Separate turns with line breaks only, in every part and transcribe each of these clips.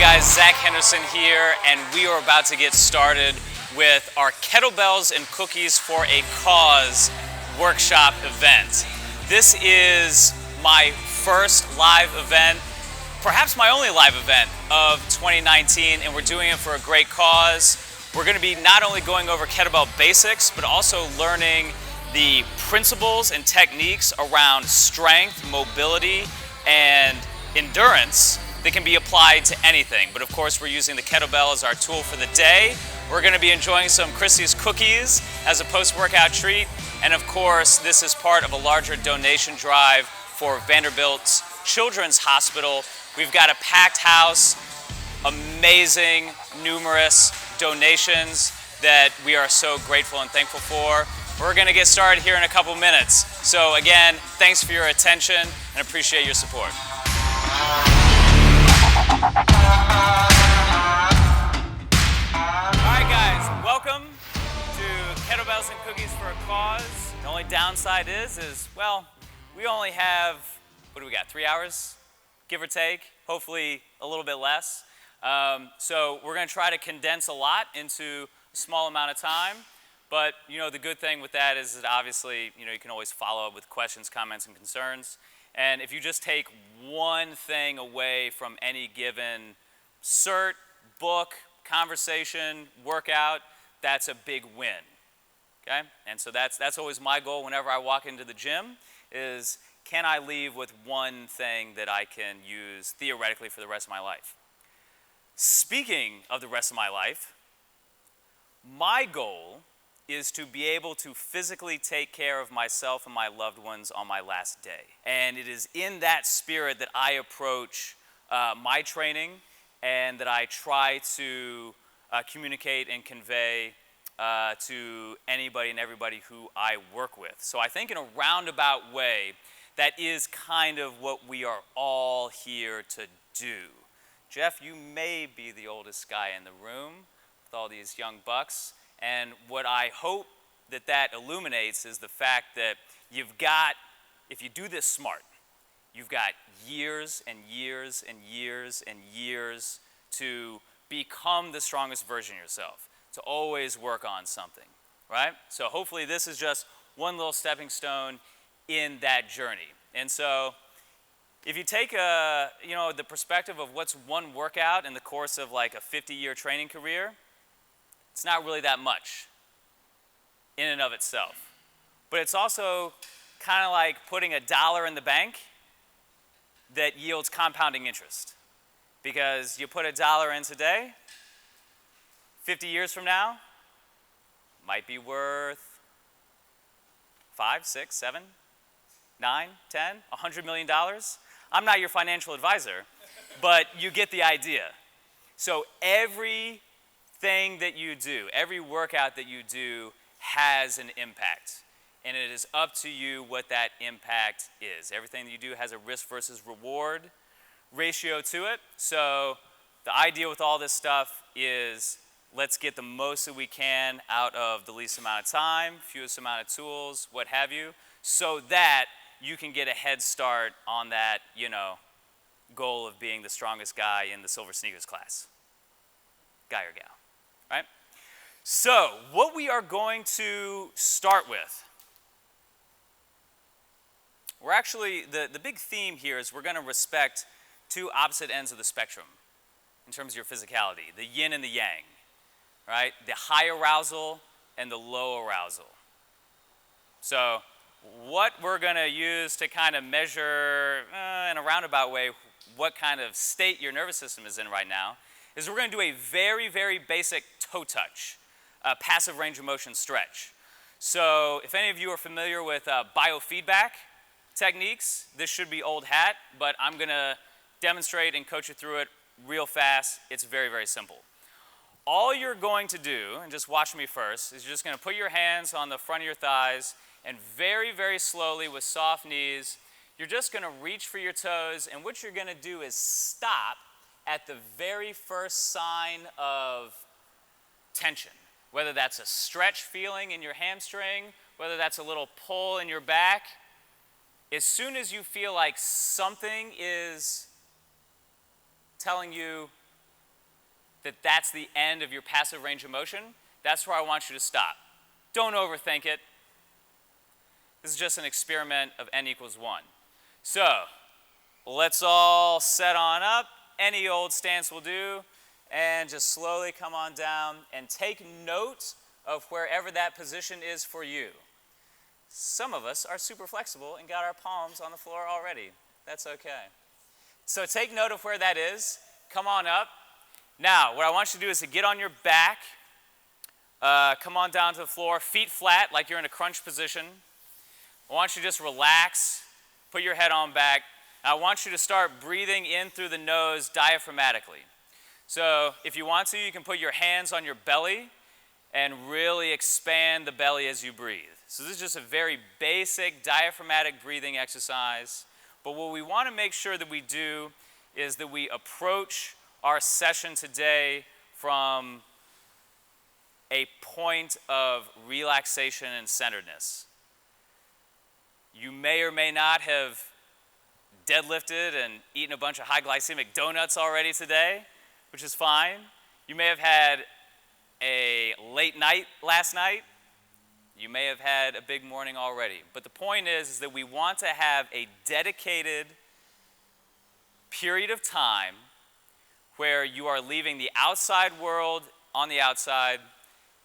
guys, Zach Henderson here, and we are about to get started with our Kettlebells and Cookies for a Cause workshop event. This is my first live event, perhaps my only live event of 2019, and we're doing it for a great cause. We're going to be not only going over kettlebell basics, but also learning the principles and techniques around strength, mobility, and endurance that can be applied to anything. But of course, we're using the kettlebell as our tool for the day. We're going to be enjoying some Christie's cookies as a post-workout treat. And of course, this is part of a larger donation drive for Vanderbilt's Children's Hospital. We've got a packed house, amazing, numerous donations that we are so grateful and thankful for. We're going to get started here in a couple minutes. So again, thanks for your attention and appreciate your support. Alright guys, welcome to Kettlebells and Cookies for a Cause. The only downside is, well, we only have, what do we got, 3 hours, give or take, hopefully a little bit less. So we're going to try to condense a lot into a small amount of time. But, you know, the good thing with that is that obviously, you know, you can always follow up with questions, comments, and concerns. And if you just take one thing away from any given cert, book, conversation, workout, that's a big win, okay? And so that's always my goal whenever I walk into the gym is, can I leave with one thing that I can use theoretically for the rest of my life? Speaking of the rest of my life, my goal is to be able to physically take care of myself and my loved ones on my last day. And it is in that spirit that I approach my training and that I try to communicate and convey to anybody and everybody who I work with. So I think in a roundabout way, that is kind of what we are all here to do. Jeff, you may be the oldest guy in the room with all these young bucks. And what I hope that illuminates is the fact that you've got, if you do this smart, you've got years and years and years and years to become the strongest version of yourself, to always work on something, right? So hopefully this is just one little stepping stone in that journey. And so if you take the perspective of what's one workout in the course of like a 50-year training career, it's not really that much in and of itself. But it's also kind of like putting $1 in the bank that yields compounding interest. Because you put $1 in today, 50 years from now, might be worth 5, 6, 7, 9, 10, $100 million. I'm not your financial advisor, but you get the idea. So every thing that you do, every workout that you do has an impact. And it is up to you what that impact is. Everything that you do has a risk versus reward ratio to it. So the idea with all this stuff is let's get the most that we can out of the least amount of time, fewest amount of tools, what have you, so that you can get a head start on that, you know, goal of being the strongest guy in the silver sneakers class. Guy or gal. Right? So, what we are going to start with, we're actually, the big theme here is we're going to respect two opposite ends of the spectrum in terms of your physicality, the yin and the yang, right? The high arousal and the low arousal. So, what we're going to use to kind of measure, in a roundabout way, what kind of state your nervous system is in right now, is we're going to do a very, very basic toe touch, passive range of motion stretch. So if any of you are familiar with biofeedback techniques, this should be old hat, but I'm going to demonstrate and coach you through it real fast. It's very, very simple. All you're going to do, and just watch me first, is you're just going to put your hands on the front of your thighs and very, very slowly with soft knees, you're just going to reach for your toes, and what you're going to do is stop at the very first sign of tension, whether that's a stretch feeling in your hamstring, whether that's a little pull in your back. As soon as you feel like something is telling you that that's the end of your passive range of motion, that's where I want you to stop. Don't overthink it. This is just an experiment of n equals 1. So let's all set on up. Any old stance will do. And just slowly come on down and take note of wherever that position is for you. Some of us are super flexible and got our palms on the floor already. That's okay. So take note of where that is. Come on up. Now, what I want you to do is to get on your back. Come on down to the floor, feet flat like you're in a crunch position. I want you to just relax, put your head on back. I want you to start breathing in through the nose diaphragmatically. So if you want to, you can put your hands on your belly and really expand the belly as you breathe. So this is just a very basic diaphragmatic breathing exercise. But what we want to make sure that we do is that we approach our session today from a point of relaxation and centeredness. You may or may not have deadlifted and eaten a bunch of high glycemic donuts already today, which is fine. You may have had a late night last night. You may have had a big morning already. But the point is that we want to have a dedicated period of time where you are leaving the outside world on the outside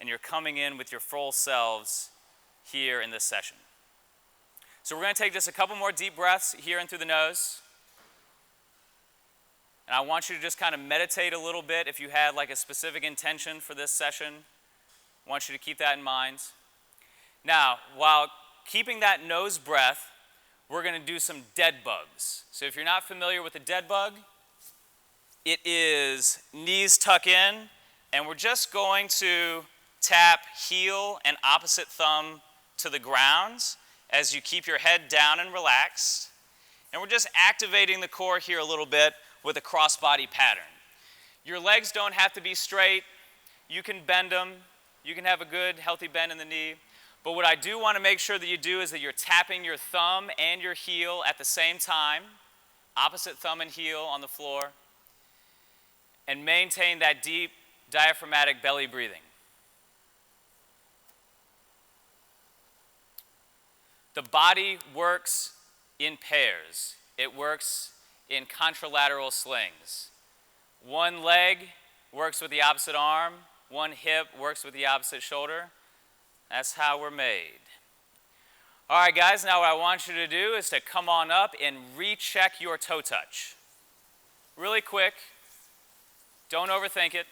and you're coming in with your full selves here in this session. So we're going to take just a couple more deep breaths here in through the nose. And I want you to just kind of meditate a little bit. If you had like a specific intention for this session, I want you to keep that in mind. Now, while keeping that nose breath, we're going to do some dead bugs. So if you're not familiar with a dead bug, it is knees tuck in, and we're just going to tap heel and opposite thumb to the ground as you keep your head down and relaxed. And we're just activating the core here a little bit with a crossbody pattern. Your legs don't have to be straight. You can bend them. You can have a good, healthy bend in the knee. But what I do want to make sure that you do is that you're tapping your thumb and your heel at the same time, opposite thumb and heel on the floor, and maintain that deep diaphragmatic belly breathing. The body works in pairs. It works in contralateral slings. One leg works with the opposite arm. One hip works with the opposite shoulder. That's how we're made. All right, guys, now what I want you to do is to come on up and recheck your toe touch. Really quick. Don't overthink it.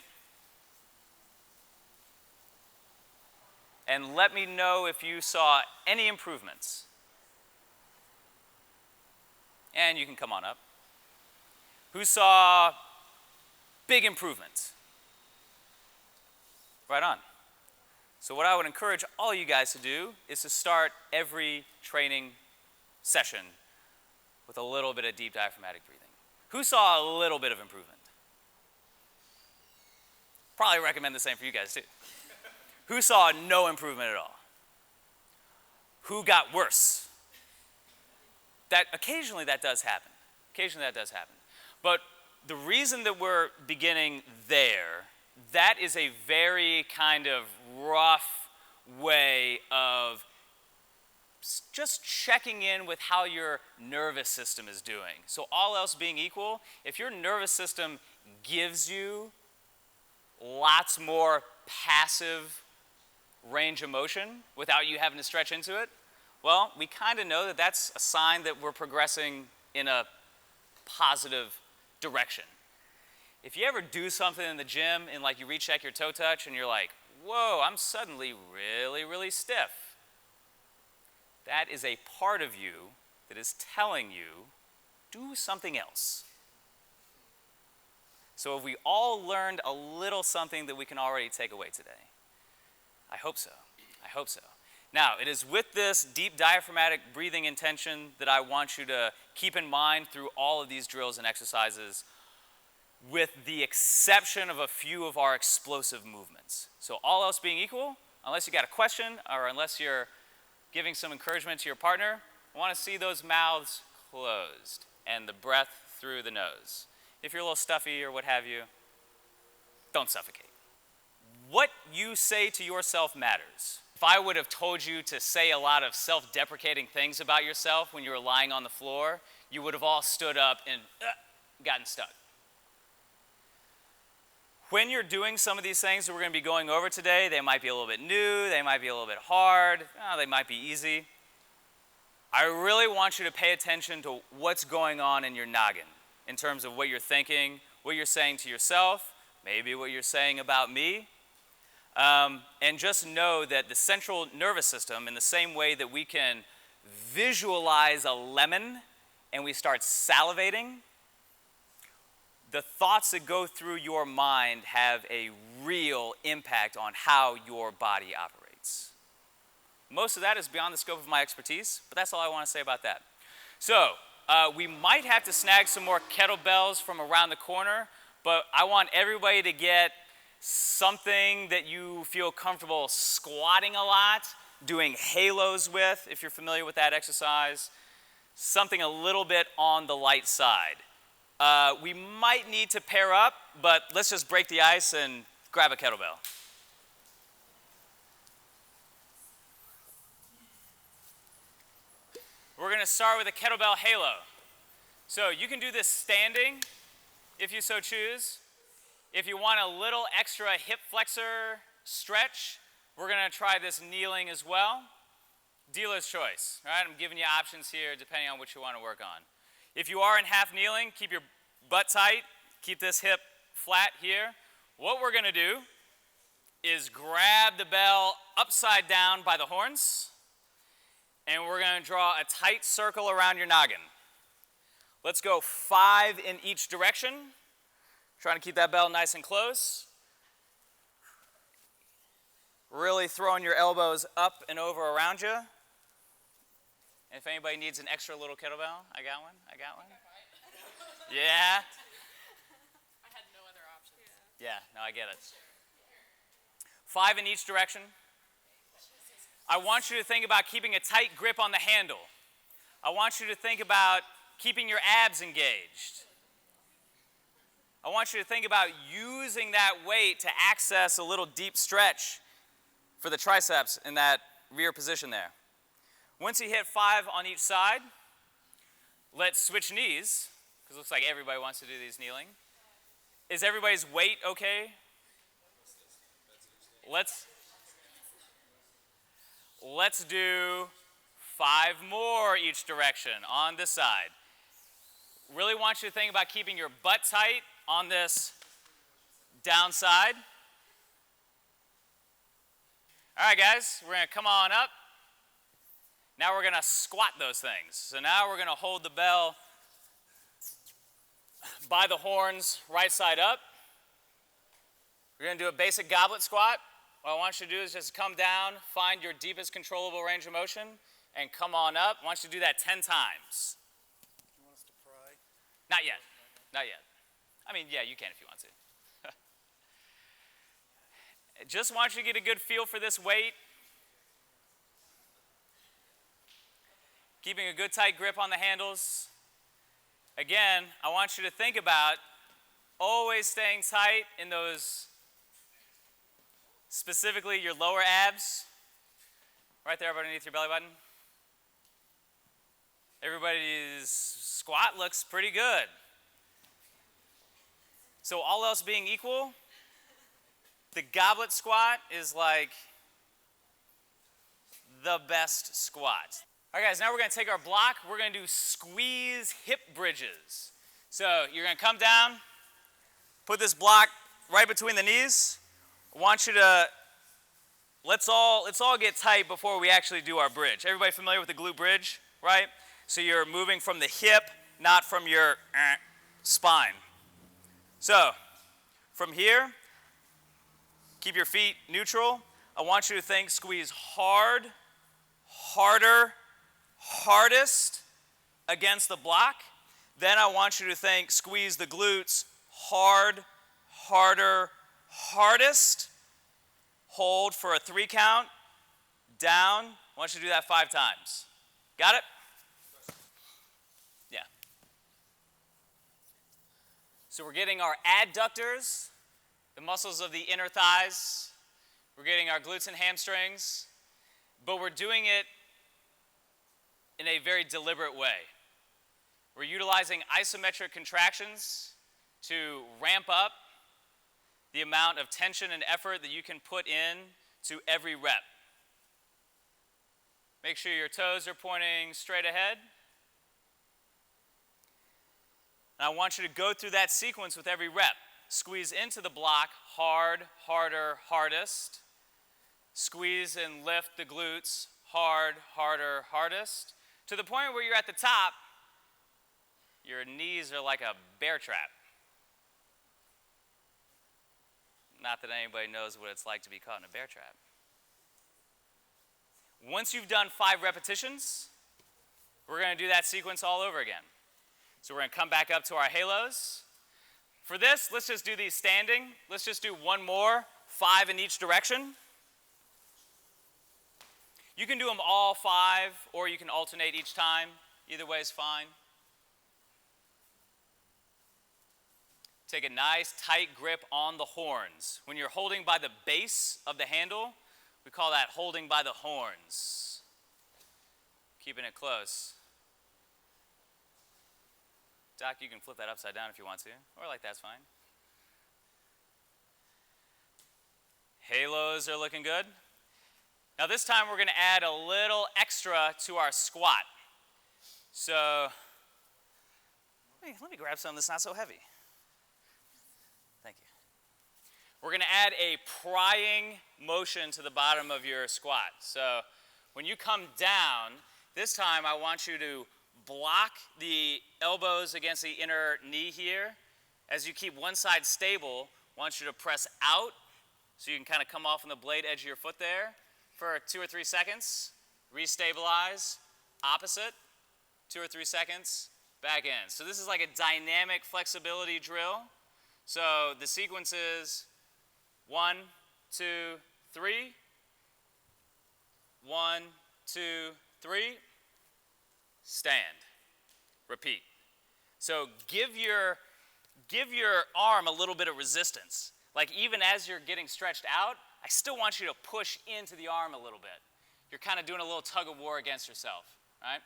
And let me know if you saw any improvements. And you can come on up. Who saw big improvements? Right on. So what I would encourage all you guys to do is to start every training session with a little bit of deep diaphragmatic breathing. Who saw a little bit of improvement? Probably recommend the same for you guys too. Who saw no improvement at all? Who got worse? Occasionally that does happen. Occasionally that does happen. But the reason that we're beginning there, that is a very kind of rough way of just checking in with how your nervous system is doing. So all else being equal, if your nervous system gives you lots more passive range of motion without you having to stretch into it, well, we kind of know that that's a sign that we're progressing in a positive direction. If you ever do something in the gym and like you recheck your toe touch and you're like, whoa, I'm suddenly really, really stiff, that is a part of you that is telling you, do something else. So have we all learned a little something that we can already take away today? I hope so. I hope so. Now, it is with this deep diaphragmatic breathing intention that I want you to keep in mind through all of these drills and exercises, with the exception of a few of our explosive movements. So all else being equal, unless you got a question or unless you're giving some encouragement to your partner, I want to see those mouths closed and the breath through the nose. If you're a little stuffy or what have you, don't suffocate. What you say to yourself matters. If I would have told you to say a lot of self-deprecating things about yourself when you were lying on the floor, you would have all stood up and gotten stuck. When you're doing some of these things that we're going to be going over today, they might be a little bit new, they might be a little bit hard, they might be easy. I really want you to pay attention to what's going on in your noggin in terms of what you're thinking, what you're saying to yourself, maybe what you're saying about me. And just know that the central nervous system, in the same way that we can visualize a lemon and we start salivating, the thoughts that go through your mind have a real impact on how your body operates. Most of that is beyond the scope of my expertise, but that's all I want to say about that. So, we might have to snag some more kettlebells from around the corner, but I want everybody to get something that you feel comfortable squatting a lot, doing halos with, if you're familiar with that exercise, something a little bit on the light side. We might need to pair up, but let's just break the ice and grab a kettlebell. We're going to start with a kettlebell halo. So you can do this standing if you so choose. If you want a little extra hip flexor stretch, we're going to try this kneeling as well. Dealer's choice, right? I'm giving you options here depending on what you want to work on. If you are in half kneeling, keep your butt tight, keep this hip flat here. What we're going to do is grab the bell upside down by the horns, and we're going to draw a tight circle around your noggin. Let's go 5 in each direction. Trying to keep that bell nice and close. Really throwing your elbows up and over around you. And if anybody needs an extra little kettlebell, I got one. Yeah?
I had no other options.
Yeah, no, I get it. 5 in each direction. I want you to think about keeping a tight grip on the handle. I want you to think about keeping your abs engaged. I want you to think about using that weight to access a little deep stretch for the triceps in that rear position there. Once you hit 5 on each side, let's switch knees, because it looks like everybody wants to do these kneeling. Is everybody's weight okay? Let's do 5 more each direction on this side. Really want you to think about keeping your butt tight on this downside. All right, guys, we're going to come on up. Now we're going to squat those things. So now we're going to hold the bell by the horns, right side up. We're going to do a basic goblet squat. What I want you to do is just come down, find your deepest controllable range of motion, and come on up. I want you to do that 10 times.
You want us to pry?
Not yet. Not yet. I mean, yeah, you can if you want to. Just want you to get a good feel for this weight. Keeping a good tight grip on the handles. Again, I want you to think about always staying tight in those, specifically your lower abs, right there underneath your belly button. Everybody's squat looks pretty good. So all else being equal, the goblet squat is like the best squat. All right, guys, now we're going to take our block. We're going to do squeeze hip bridges. So you're going to come down, put this block right between the knees. I want you to, let's all get tight before we actually do our bridge. Everybody familiar with the glute bridge, right? So you're moving from the hip, not from your spine. So from here, keep your feet neutral. I want you to think squeeze hard, harder, hardest against the block. Then I want you to think squeeze the glutes hard, harder, hardest. Hold for a 3 count. Down. I want you to do that 5 times. Got it? Yeah. So we're getting our adductors the muscles of the inner thighs. We're getting our glutes and hamstrings, but we're doing it in a very deliberate way. We're utilizing isometric contractions to ramp up the amount of tension and effort that you can put in to every rep. Make sure your toes are pointing straight ahead. And I want you to go through that sequence with every rep. Squeeze into the block, hard, harder, hardest. Squeeze and lift the glutes, hard, harder, hardest. To the point where you're at the top, your knees are like a bear trap. Not that anybody knows what it's like to be caught in a bear trap. Once you've done 5 repetitions, we're going to do that sequence all over again. So we're going to come back up to our halos. For this, let's just do these standing. Let's just do one more, 5 in each direction. You can do them all 5, or you can alternate each time. Either way is fine. Take a nice tight grip on the horns. When you're holding by the base of the handle, we call that holding by the horns. Keeping it close. Doc, you can flip that upside down if you want to, or like that's fine. Halos are looking good. Now this time we're going to add a little extra to our squat. So let me grab something that's not so heavy. Thank you. We're going to add a prying motion to the bottom of your squat. So when you come down, this time I want you to block the elbows against the inner knee here. As you keep one side stable, I want you to press out so you can kind of come off on the blade edge of your foot there for 2 or 3 seconds. Restabilize, opposite, 2 or 3 seconds, back in. So this is like a dynamic flexibility drill. So the sequence is 1, 2, 3. 1, 2, 3. Stand. Repeat. So give your arm a little bit of resistance. Like even as you're getting stretched out, I still want you to push into the arm a little bit. You're kind of doing a little tug of war against yourself, right?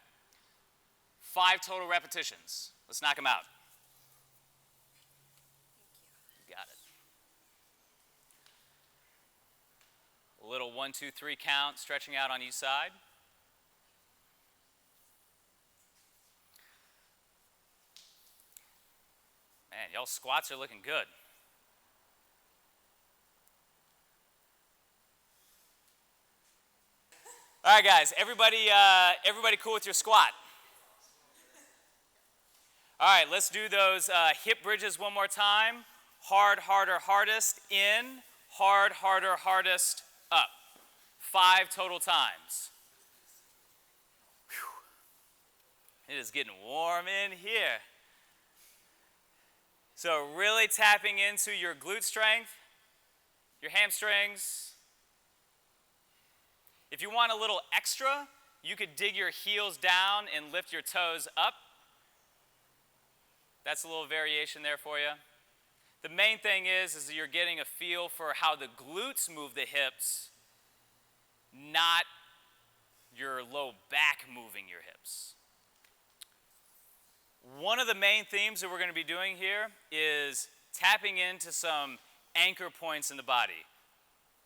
5 total repetitions. Let's knock them out. You got it. A little 1, 2, 3 count, stretching out on each side. Man, y'all squats are looking good. All right, guys, everybody cool with your squat? All right, let's do those hip bridges one more time. Hard, harder, hardest, in. Hard, harder, hardest, up. 5 total times. Whew. It is getting warm in here. So really tapping into your glute strength, your hamstrings. If you want a little extra, you could dig your heels down and lift your toes up. That's a little variation there for you. The main thing is that you're getting a feel for how the glutes move the hips, not your low back moving your hips. One of the main themes that we're going to be doing here is tapping into some anchor points in the body.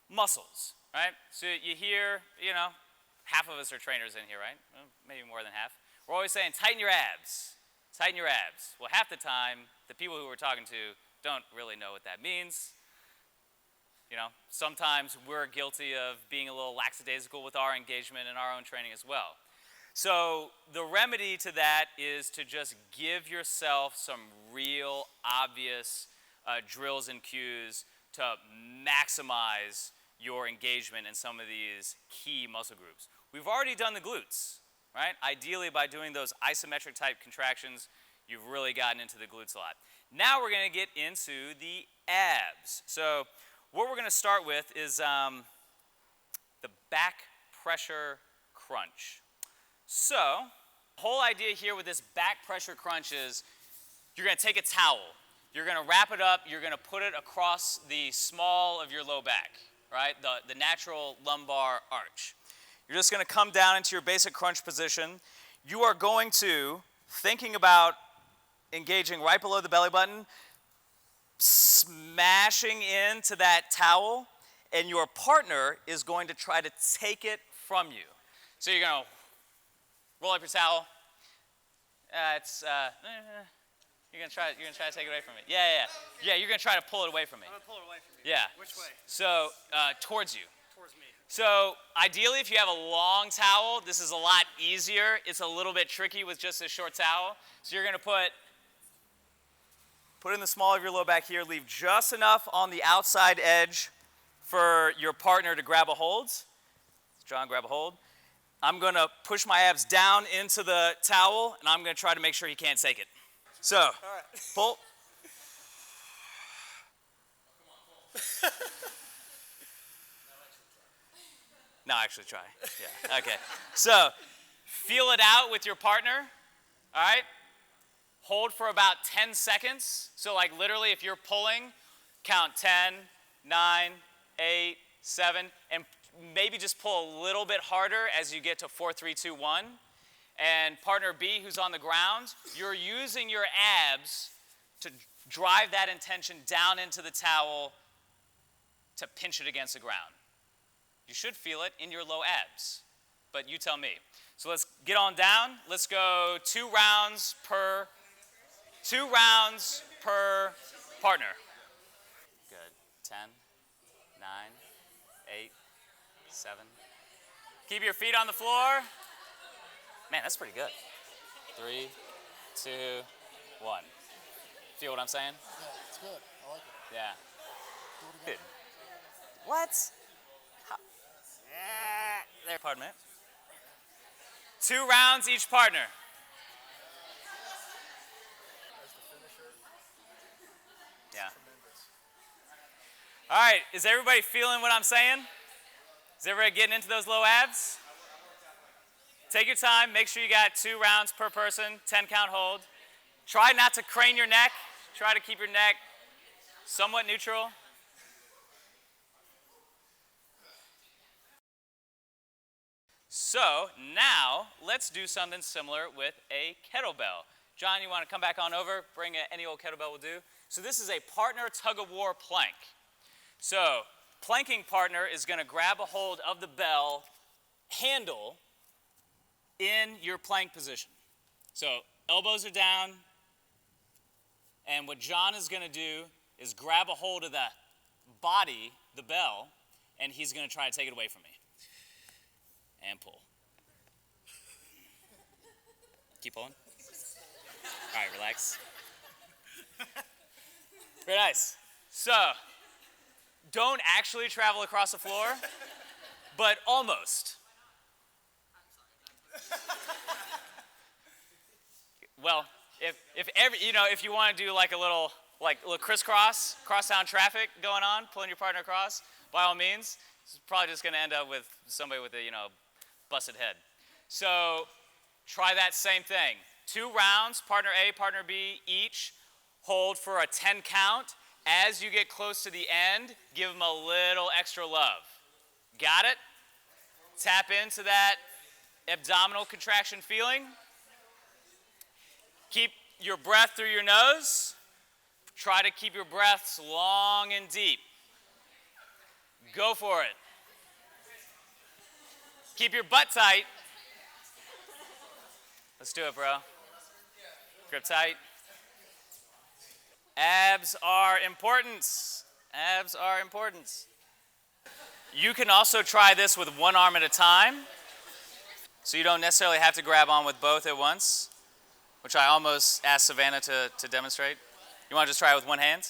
Muscles, right? So you hear, half of us are trainers in here, right? Well, maybe more than half. We're always saying, tighten your abs. Tighten your abs. Well, half the time, the people who we're talking to don't really know what that means. Sometimes we're guilty of being a little lackadaisical with our engagement in our own training as well. So the remedy to that is to just give yourself some real obvious drills and cues to maximize your engagement in some of these key muscle groups. We've already done the glutes, right? Ideally, by doing those isometric type contractions, you've really gotten into the glutes a lot. Now we're going to get into the abs. So what we're going to start with is the back pressure crunch. So the whole idea here with this back pressure crunch is you're going to take a towel. you're going to wrap it up, you're going to put it across the small of your low back, right? The natural lumbar arch. You're just going to come down into your basic crunch position. You are going to, thinking about engaging right below the belly button, smashing into that towel, and your partner is going to try to take it from you. So you're going to roll up your towel. You're gonna try to take it away from me. Yeah. You're gonna try to pull it away from me.
I'm gonna pull it away from you.
Yeah.
Which way?
So towards you.
Towards me.
So ideally, if you have a long towel, this is a lot easier. It's a little bit tricky with just a short towel. So you're gonna put in the small of your low back here. Leave just enough on the outside edge for your partner to grab a hold. John, grab a hold. I'm gonna push my abs down into the towel, and I'm gonna try to make sure he can't take it. So, all right. Pull. No, actually try. Yeah, okay. So, feel it out with your partner, all right? Hold for about 10 seconds. So, like literally, if you're pulling, count 10, 9, 8, 7, and maybe just pull a little bit harder as you get to 4, 3, 2, 1. And partner B, who's on the ground, you're using your abs to drive that intention down into the towel to pinch it against the ground. You should feel it in your low abs, but you tell me. So let's get on down. Let's go 2 rounds per partner. Good. 10, 9, 8, 7. Keep your feet on the floor. Man, that's pretty good. 3, 2, 1. Feel what I'm saying?
Yeah, it's good. I like it.
Yeah.
Do it again.
Good. What? There, pardon me. 2 rounds each partner.
As the finisher,
Yeah.
tremendous.
All right, is everybody feeling what I'm saying? Is everybody getting into those low abs? Take your time, make sure you got 2 rounds per person, 10 count hold. Try not to crane your neck. Try to keep your neck somewhat neutral. So now let's do something similar with a kettlebell. John, you want to come back on over? Bring any old kettlebell will do. So this is a partner tug of war plank. So planking partner is going to grab a hold of the bell handle in your plank position. So elbows are down, and what John is going to do is grab a hold of the body, the bell, and he's going to try to take it away from me. And pull. Keep pulling. All right, relax. Very nice. So, don't actually travel across the floor, but almost. Well, if you want to do like a little crisscross, crosstown traffic going on, pulling your partner across, by all means. It's probably just going to end up with somebody with a busted head. So try that same thing. 2 rounds, partner A, partner B, each. Hold for a 10 count. As you get close to the end, give them a little extra love. Got it? Tap into that abdominal contraction feeling. Keep your breath through your nose. Try to keep your breaths long and deep. Go for it. Keep your butt tight. Let's do it, bro. Grip tight. Abs are important. Abs are important. You can also try this with 1 arm at a time. So you don't necessarily have to grab on with both at once, which I almost asked Savannah to demonstrate. You want to just try it with 1 hand?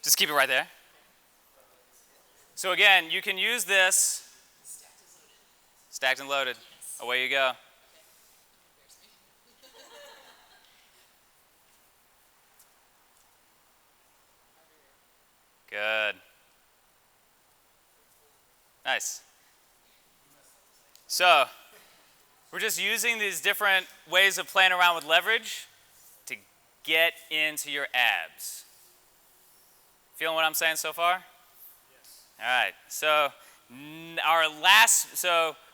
Just keep it right there. So again, you can use this. Stacked and loaded. Away you go. Good. Nice. So, We're just using these different ways of playing around with leverage to get into your abs. Feeling what I'm saying so far? Yes. All right, so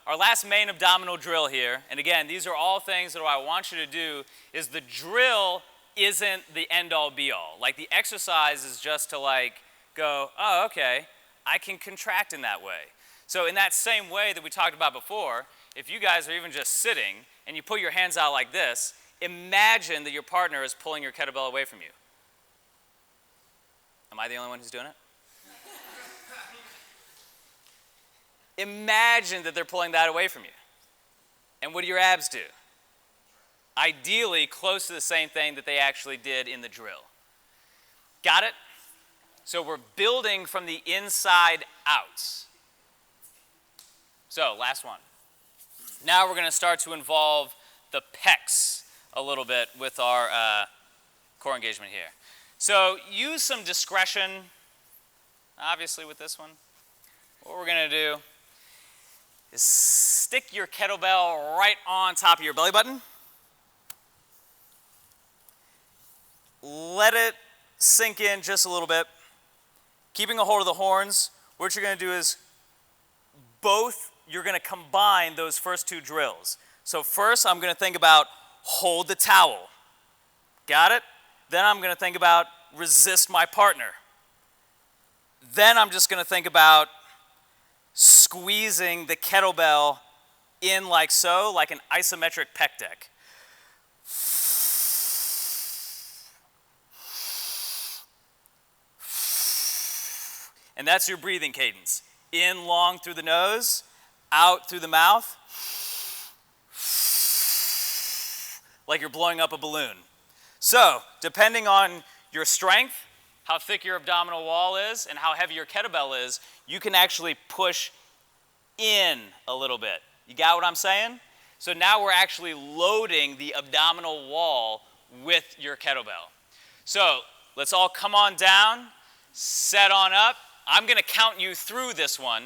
our last main abdominal drill here, and again, these are all things that what I want you to do is the drill isn't the end-all be-all. Like the exercise is just to like go, oh, okay, I can contract in that way. So in that same way that we talked about before, if you guys are even just sitting and you put your hands out like this, imagine that your partner is pulling your kettlebell away from you. Am I the only one who's doing it? Imagine that they're pulling that away from you. And what do your abs do? Ideally, close to the same thing that they actually did in the drill. Got it? So we're building from the inside out. So, last one. Now we're going to start to involve the pecs a little bit with our core engagement here. So use some discretion, obviously, with this one. What we're going to do is stick your kettlebell right on top of your belly button. Let it sink in just a little bit. Keeping a hold of the horns, what you're going to do is you're going to combine those first two drills. So first, I'm going to think about hold the towel. Got it? Then I'm going to think about resist my partner. Then I'm just going to think about squeezing the kettlebell in like so, like an isometric pec deck. And that's your breathing cadence. In long through the nose, out through the mouth, like you're blowing up a balloon. So, depending on your strength, how thick your abdominal wall is, and how heavy your kettlebell is, you can actually push in a little bit. You got what I'm saying? So now we're actually loading the abdominal wall with your kettlebell. So let's all come on down, set on up. I'm going to count you through this one.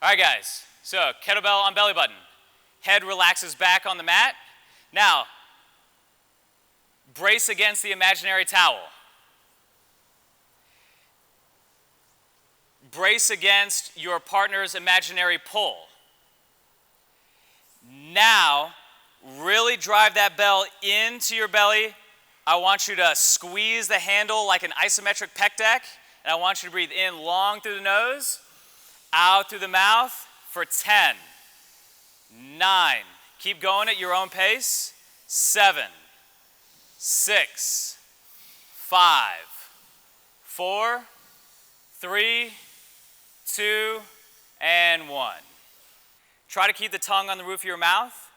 All right, guys. So kettlebell on belly button. Head relaxes back on the mat. Now, brace against the imaginary towel. Brace against your partner's imaginary pull. Now, really drive that bell into your belly. I want you to squeeze the handle like an isometric pec deck, and I want you to breathe in long through the nose, out through the mouth for 10, 9, keep going at your own pace, 7, 6, 5, 4, 3, 2, and 1. Try to keep the tongue on the roof of your mouth.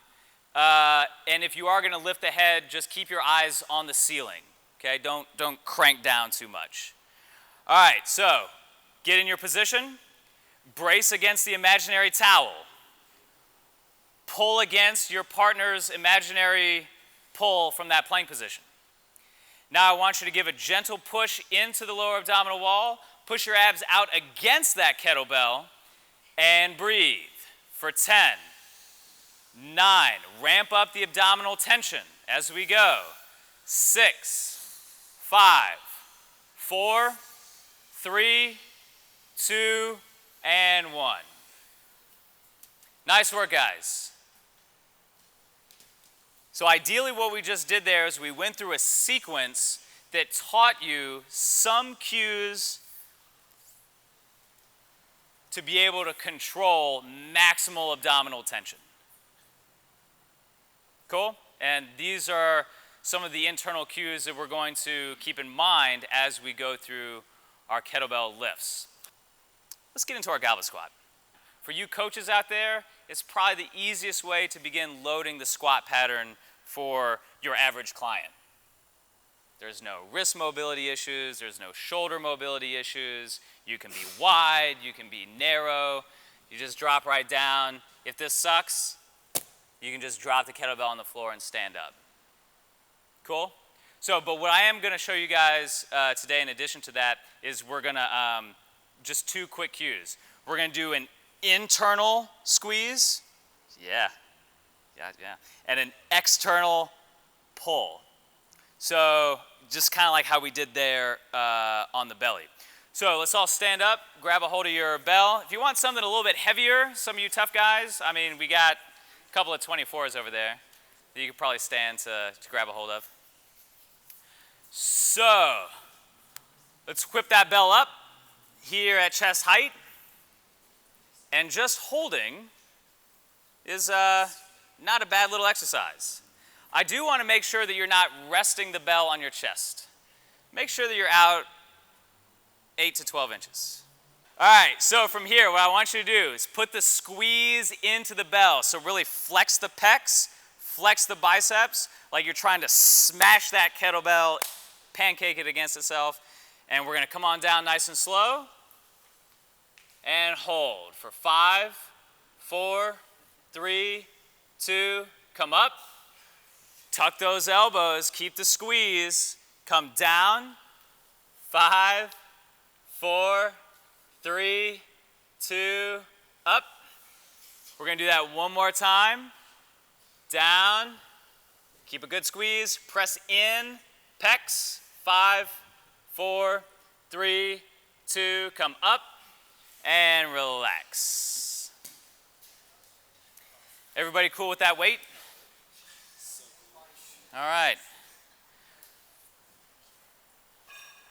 And if you are going to lift the head, just keep your eyes on the ceiling. Okay, don't crank down too much. All right, so get in your position. Brace against the imaginary towel. Pull against your partner's imaginary pull from that plank position. Now I want you to give a gentle push into the lower abdominal wall. Push your abs out against that kettlebell and breathe for 10, 9. Ramp up the abdominal tension as we go. 6, 5, 4, 3, 2, and 1. Nice work, guys. So ideally what we just did there is we went through a sequence that taught you some cues to be able to control maximal abdominal tension. Cool? And these are some of the internal cues that we're going to keep in mind as we go through our kettlebell lifts. Let's get into our Goblet Squat. For you coaches out there, it's probably the easiest way to begin loading the squat pattern for your average client. There's no wrist mobility issues, there's no shoulder mobility issues. You can be wide, you can be narrow, you just drop right down. If this sucks, you can just drop the kettlebell on the floor and stand up. Cool? So, but what I am going to show you guys today in addition to that is we're going to, just 2 quick cues. We're going to do an internal squeeze. Yeah. Yeah. And an external pull. So just kind of like how we did there on the belly. So let's all stand up, grab a hold of your bell. If you want something a little bit heavier, some of you tough guys, I mean, we got a couple of 24s over there that you could probably stand to grab a hold of. So let's whip that bell up here at chest height. And just holding is not a bad little exercise. I do want to make sure that you're not resting the bell on your chest. Make sure that you're out 8 to 12 inches. All right, so from here, what I want you to do is put the squeeze into the bell. So really flex the pecs, flex the biceps, like you're trying to smash that kettlebell, pancake it against itself. And we're gonna come on down nice and slow. And hold for 5, 4, 3, 2, come up. Tuck those elbows, keep the squeeze. Come down. 5, 4, 3, 2, up. We're gonna do that one more time. Down. Keep a good squeeze. Press in. Pecs. 5, 4, 3, 2, come up. And relax. Everybody cool with that weight? All right.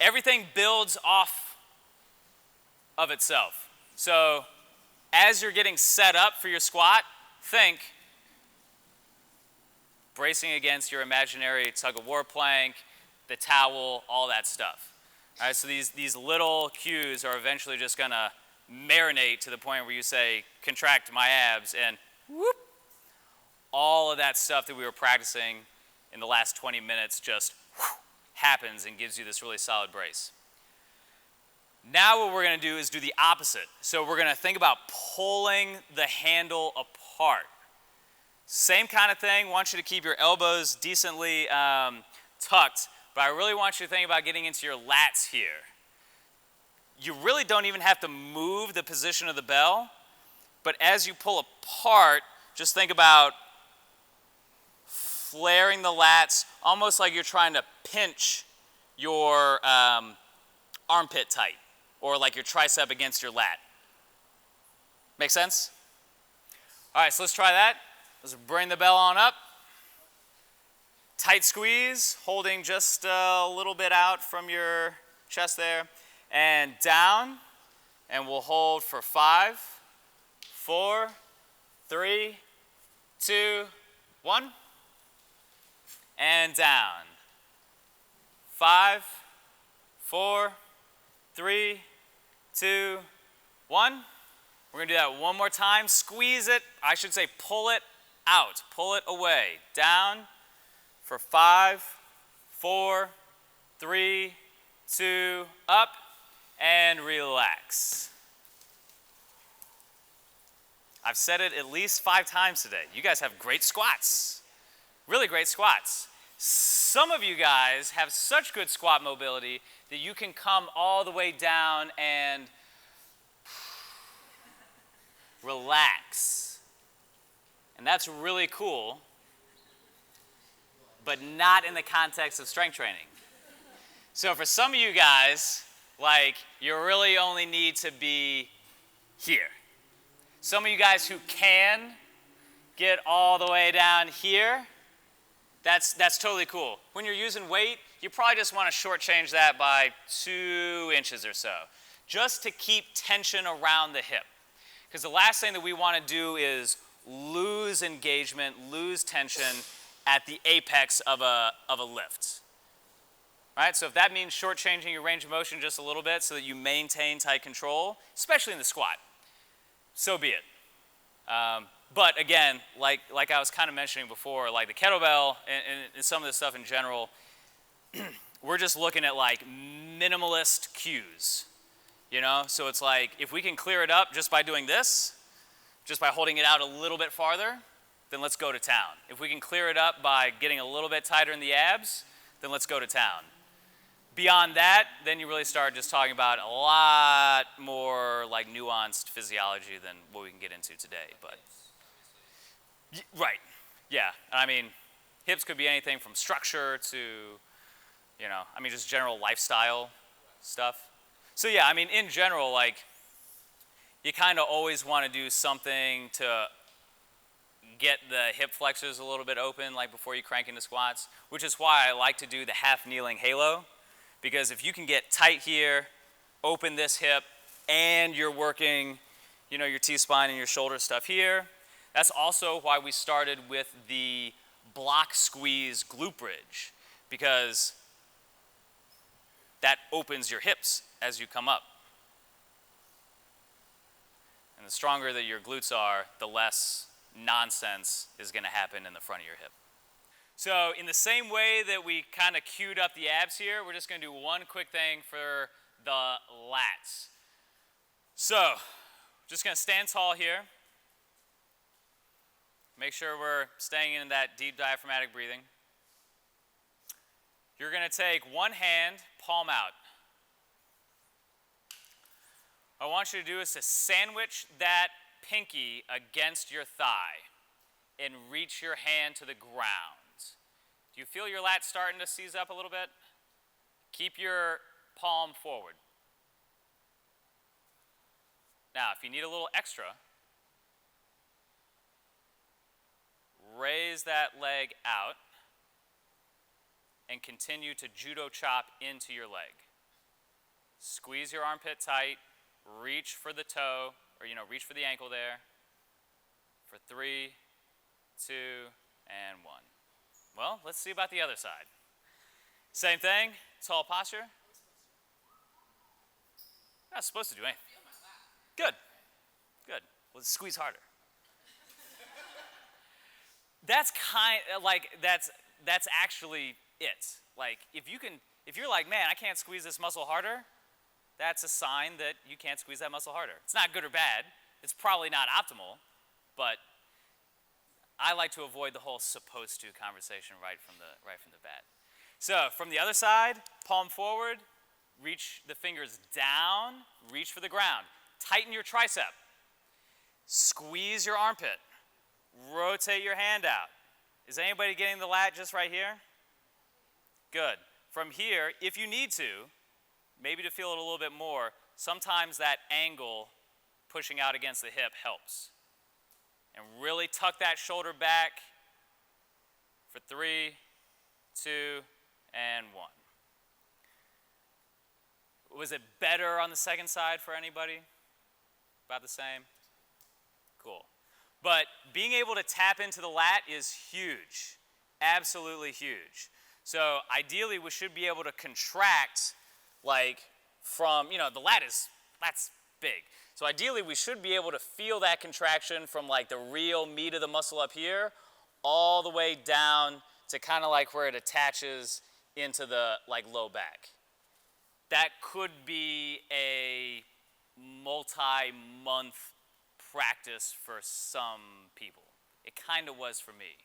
Everything builds off of itself. So as you're getting set up for your squat, think bracing against your imaginary Tug of War Plank, the towel, all that stuff. All right, so these little cues are eventually just gonna marinate to the point where you say, contract my abs, and whoop, all of that stuff that we were practicing in the last 20 minutes just happens and gives you this really solid brace. Now what we're gonna do is do the opposite. So we're gonna think about pulling the handle apart. Same kind of thing, want you to keep your elbows decently tucked, but I really want you to think about getting into your lats here. You really don't even have to move the position of the bell, but as you pull apart, just think about flaring the lats, almost like you're trying to pinch your armpit tight, or like your tricep against your lat. Make sense? All right, so let's try that. Let's bring the bell on up. Tight squeeze, holding just a little bit out from your chest there. And down, and we'll hold for 5, 4, 3, 2, 1. And down. 5, 4, 3, 2, 1. We're gonna do that one more time. Squeeze it, I should say pull it out, pull it away. Down for 5, 4, 3, 2, up, and relax. I've said it at least 5 times today. You guys have great squats, really great squats. Some of you guys have such good squat mobility that you can come all the way down and relax. And that's really cool, but not in the context of strength training. So for some of you guys, like, you really only need to be here. Some of you guys who can get all the way down here, that's totally cool. When you're using weight, you probably just want to shortchange that by 2 inches or so, just to keep tension around the hip. Because the last thing that we want to do is lose engagement, lose tension at the apex of a lift. Right? So if that means shortchanging your range of motion just a little bit so that you maintain tight control, especially in the squat, so be it. But again, like I was kind of mentioning before, like the kettlebell and some of the stuff in general, we're just looking at like minimalist cues, you know? So it's like, if we can clear it up just by doing this, just by holding it out a little bit farther, then let's go to town. If we can clear it up by getting a little bit tighter in the abs, then let's go to town. Beyond that, then you really start just talking about a lot more like nuanced physiology than what we can get into today. But Right. Yeah. I mean, hips could be anything from structure to, just general lifestyle stuff. So yeah, I mean, in general, like, you kind of always want to do something to get the hip flexors a little bit open, like before you crank into squats, which is why I like to do the half kneeling halo, because if you can get tight here, open this hip, and you're working, your T-spine and your shoulder stuff here. That's also why we started with the block squeeze glute bridge, because that opens your hips as you come up. And the stronger that your glutes are, the less nonsense is going to happen in the front of your hip. So in the same way that we kind of queued up the abs here, we're just going to do one quick thing for the lats. So just going to stand tall here. Make sure we're staying in that deep diaphragmatic breathing. You're going to take one hand, palm out. What I want you to do is to sandwich that pinky against your thigh and reach your hand to the ground. Do you feel your lats starting to seize up a little bit? Keep your palm forward. Now, if you need a little extra, raise that leg out and continue to judo chop into your leg. Squeeze your armpit tight, reach for the toe, or reach for the ankle there. For 3, 2, and 1. Well, let's see about the other side. Same thing, tall posture. Not supposed to do anything. Good. Good. Well, squeeze harder. That's that's actually it. Like if you're like, man, I can't squeeze this muscle harder, that's a sign that you can't squeeze that muscle harder. It's not good or bad. It's probably not optimal, but I like to avoid the whole supposed to conversation right from the bat. So from the other side, palm forward, reach the fingers down, reach for the ground. Tighten your tricep. Squeeze your armpit. Rotate your hand out. Is anybody getting the lat just right here? Good. From here, if you need to, maybe to feel it a little bit more, sometimes that angle pushing out against the hip helps. And really tuck that shoulder back for 3, 2, and 1. Was it better on the second side for anybody? About the same? Cool. But being able to tap into the lat is huge. Absolutely huge. So ideally we should be able to contract like from, the lat's big. So ideally we should be able to feel that contraction from like the real meat of the muscle up here all the way down to kind of like where it attaches into the like low back. That could be a multi-month practice for some people. It kind of was for me.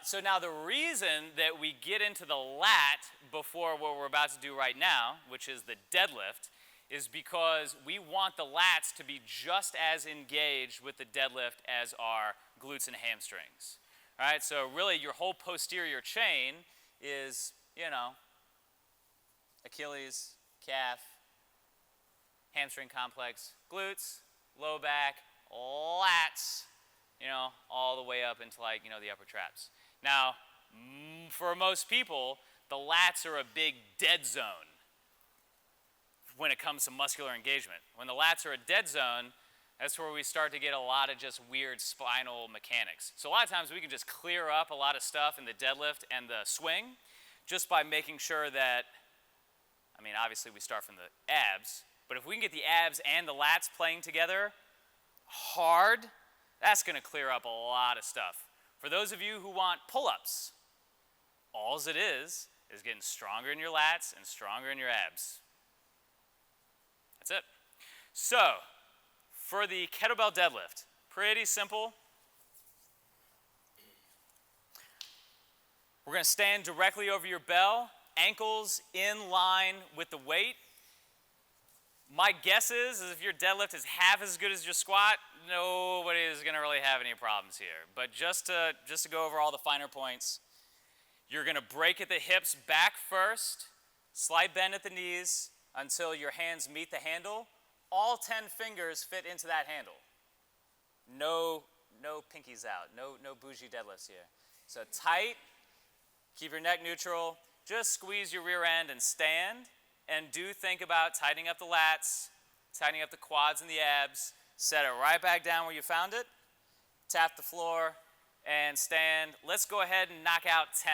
So now the reason that we get into the lat before what we're about to do right now, which is the deadlift, is because we want the lats to be just as engaged with the deadlift as our glutes and hamstrings. All right, so really your whole posterior chain is, Achilles, calf, hamstring complex, glutes, low back, lats, all the way up into like, the upper traps. Now, for most people, the lats are a big dead zone when it comes to muscular engagement. When the lats are a dead zone, that's where we start to get a lot of just weird spinal mechanics. So a lot of times we can just clear up a lot of stuff in the deadlift and the swing just by making sure that, obviously we start from the abs, but if we can get the abs and the lats playing together hard, that's going to clear up a lot of stuff. For those of you who want pull-ups, all it is getting stronger in your lats and stronger in your abs. That's it. So, for the kettlebell deadlift, pretty simple. We're going to stand directly over your bell, ankles in line with the weight. My guess is if your deadlift is half as good as your squat, nobody is going to really have any problems here. But just to go over all the finer points, you're going to break at the hips back first, slight bend at the knees until your hands meet the handle. All 10 fingers fit into that handle. No pinkies out, no bougie deadlifts here. So tight, keep your neck neutral, just squeeze your rear end and stand. And do think about tightening up the lats, tightening up the quads and the abs. Set it right back down where you found it. Tap the floor and stand. Let's go ahead and knock out 10.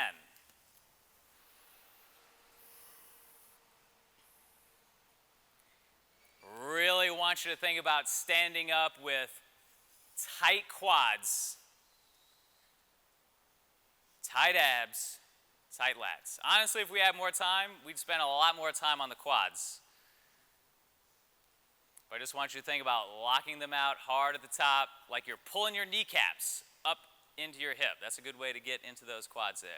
Really want you to think about standing up with tight quads, tight abs, tight lats. Honestly, if we had more time, we'd spend a lot more time on the quads. But I just want you to think about locking them out hard at the top, like you're pulling your kneecaps up into your hip. That's a good way to get into those quads there.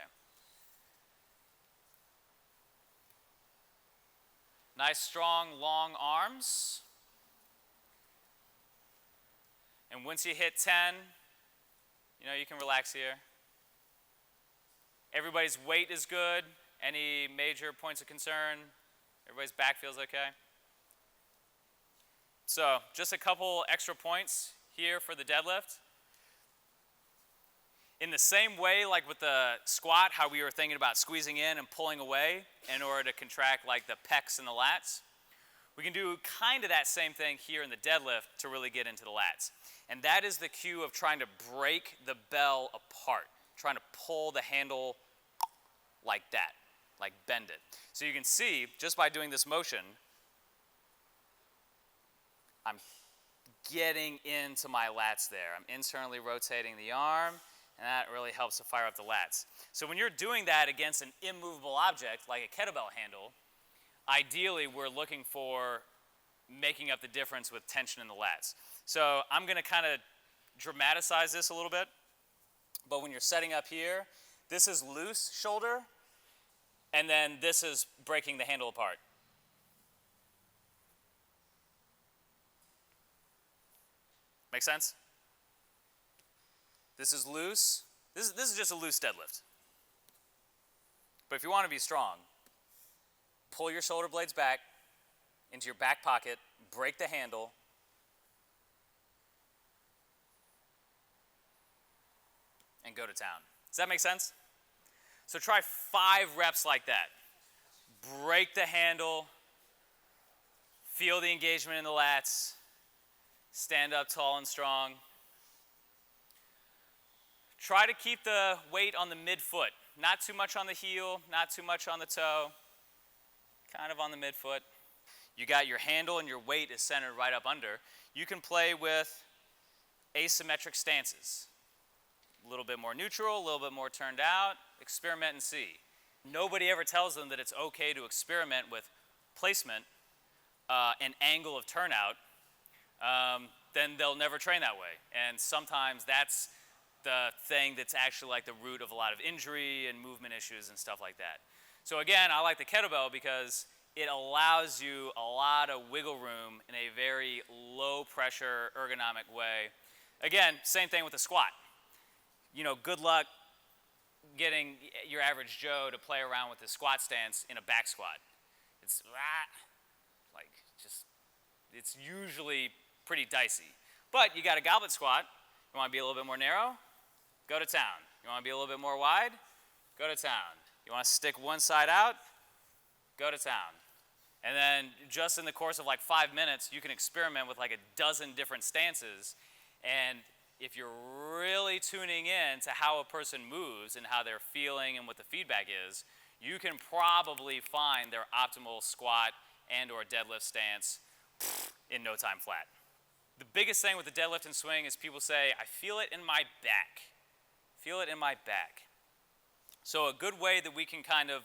Nice, strong, long arms. And once you hit 10, you can relax here. Everybody's weight is good. Any major points of concern? Everybody's back feels okay? So just a couple extra points here for the deadlift. In the same way, like with the squat, how we were thinking about squeezing in and pulling away in order to contract like the pecs and the lats, we can do kind of that same thing here in the deadlift to really get into the lats. And that is the cue of trying to break the bell apart, trying to pull the handle like that, like bend it. So you can see, just by doing this motion, I'm getting into my lats there. I'm internally rotating the arm, and that really helps to fire up the lats. So when you're doing that against an immovable object, like a kettlebell handle, ideally we're looking for making up the difference with tension in the lats. So I'm going to kind of dramatize this a little bit, but when you're setting up here, this is loose shoulder, and then this is breaking the handle apart. Make sense? This is loose. This is just a loose deadlift. But if you want to be strong, pull your shoulder blades back into your back pocket, break the handle, and go to town. Does that make sense? So try 5 reps like that. Break the handle, feel the engagement in the lats, stand up tall and strong. Try to keep the weight on the midfoot. Not too much on the heel, not too much on the toe, kind of on the midfoot. You got your handle and your weight is centered right up under. You can play with asymmetric stances. A little bit more neutral, a little bit more turned out. Experiment and see. Nobody ever tells them that it's okay to experiment with placement and angle of turnout. Then they'll never train that way. And sometimes that's the thing that's actually like the root of a lot of injury and movement issues and stuff like that. So again, I like the kettlebell because it allows you a lot of wiggle room in a very low pressure ergonomic way. Again, same thing with the squat. Good luck getting your average Joe to play around with the squat stance in a back squat. It's it's usually pretty dicey. But you got a goblet squat. You want to be a little bit more narrow? Go to town. You want to be a little bit more wide? Go to town. You want to stick one side out? Go to town. And then just in the course of like 5 minutes, you can experiment with like a dozen different stances. And if you're really tuning in to how a person moves and how they're feeling and what the feedback is, you can probably find their optimal squat and or deadlift stance in no time flat. The biggest thing with the deadlift and swing is people say, I feel it in my back. Feel it in my back. So a good way that we can kind of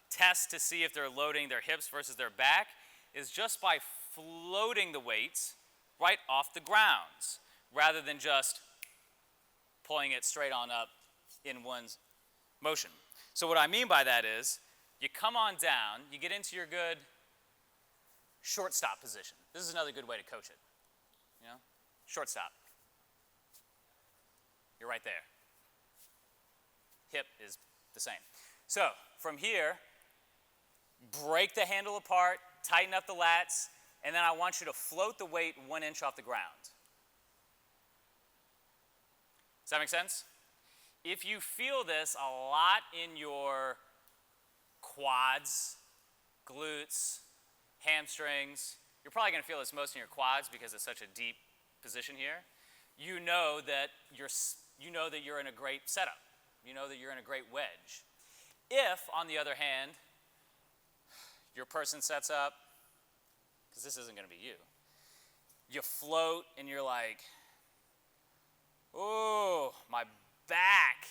test to see if they're loading their hips versus their back is just by floating the weights right off the grounds rather than just pulling it straight on up in one motion. So what I mean by that is you come on down, you get into your good short stop position. This is another good way to coach it. You know, short stop. You're right there. Hip is the same. So from here, break the handle apart, tighten up the lats, and then I want you to float the weight 1 inch off the ground. Does that make sense? If you feel this a lot in your quads, glutes, hamstrings, you're probably going to feel this most in your quads because it's such a deep position here. You know that you're in a great setup. You know that you're in a great wedge. If, on the other hand, your person sets up, because this isn't going to be you, you float and you're like, oh, my back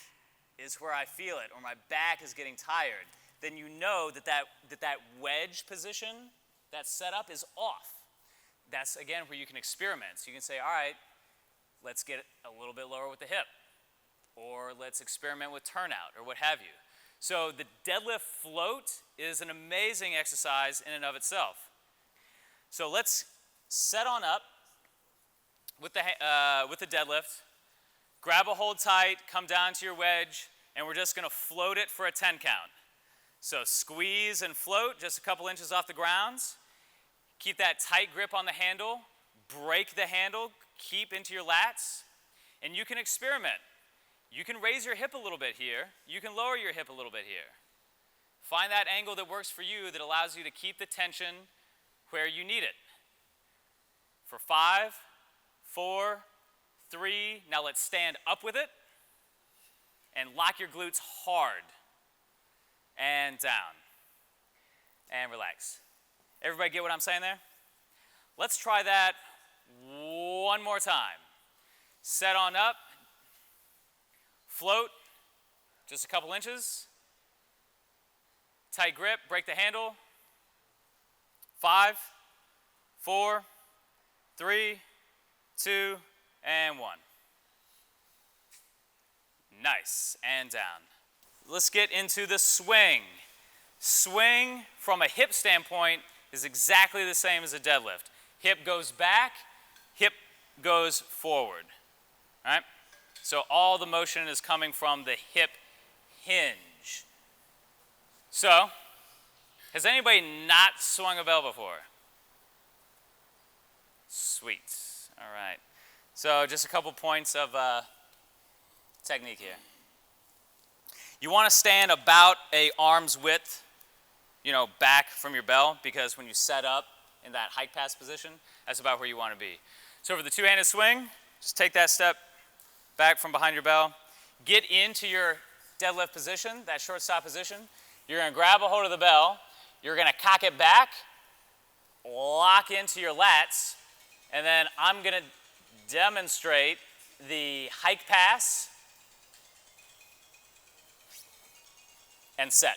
is where I feel it, or my back is getting tired, then you know that wedge position, that setup is off. That's, again, where you can experiment. So you can say, all right, let's get a little bit lower with the hip, or let's experiment with turnout, or what have you. So the deadlift float is an amazing exercise in and of itself. So let's set on up with the deadlift. Grab a hold tight, come down to your wedge, and we're just going to float it for a 10 count. So squeeze and float just a couple inches off the ground. Keep that tight grip on the handle. Break the handle. Keep into your lats. And you can experiment. You can raise your hip a little bit here. You can lower your hip a little bit here. Find that angle that works for you that allows you to keep the tension where you need it. For 5, 4, 3, now let's stand up with it and lock your glutes hard and down and relax. Everybody get what I'm saying there? Let's try that one more time. Set on up, float just a couple inches, tight grip, break the handle. 5, 4, 3, 2, and 1. Nice, and down. Let's get into the swing. Swing from a hip standpoint is exactly the same as a deadlift. Hip goes back, hip goes forward. All right? So all the motion is coming from the hip hinge. So, has anybody not swung a bell before? Sweet. All right. So just a couple points of technique here. You want to stand about an arm's width, back from your bell, because when you set up in that hike pass position, that's about where you want to be. So for the two-handed swing, just take that step back from behind your bell. Get into your deadlift position, that short stop position. You're going to grab a hold of the bell. You're going to cock it back, lock into your lats, and then I'm going to demonstrate the hike pass and set.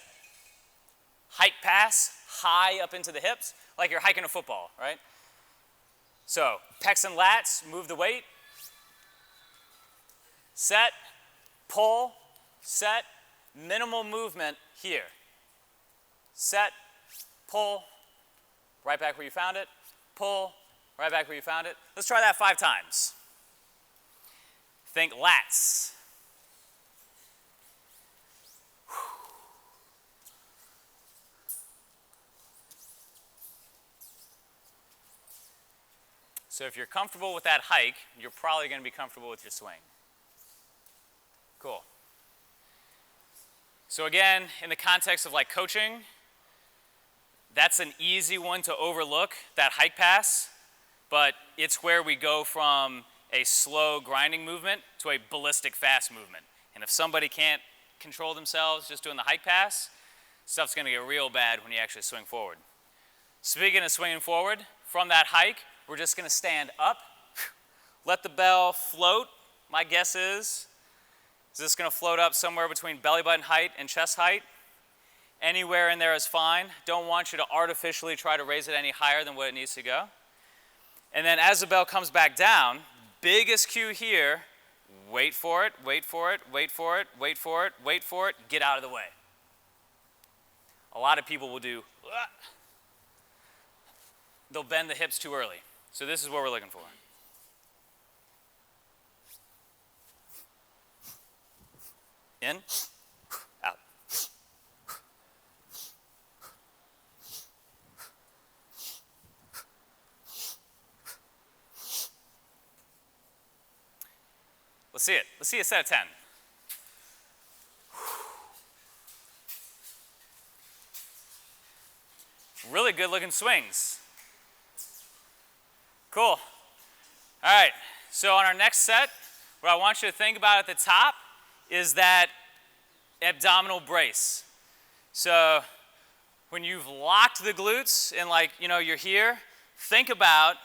Hike pass, high up into the hips, like you're hiking a football, right? So, pecs and lats, move the weight. Set, pull, set, minimal movement here. Set, pull, right back where you found it, pull, right back where you found it. Let's try that 5 times. Think lats. So if you're comfortable with that hike, you're probably going to be comfortable with your swing. Cool. So again, in the context of like coaching, that's an easy one to overlook, that hike pass, but it's where we go from a slow grinding movement to a ballistic fast movement. And if somebody can't control themselves just doing the hike pass, stuff's going to get real bad when you actually swing forward. Speaking of swinging forward, from that hike, we're just going to stand up, let the bell float. My guess is this going to float up somewhere between belly button height and chest height? Anywhere in there is fine. Don't want you to artificially try to raise it any higher than what it needs to go. And then as the bell comes back down, biggest cue here, wait for it, wait for it, wait for it, wait for it, wait for it, get out of the way. A lot of people will do, they'll bend the hips too early. So this is what we're looking for. In, out. Let's see it. Let's see a set of 10. Really good looking swings. Cool. All right, so on our next set, what I want you to think about at the top is that abdominal brace. So when you've locked the glutes and you're here, think about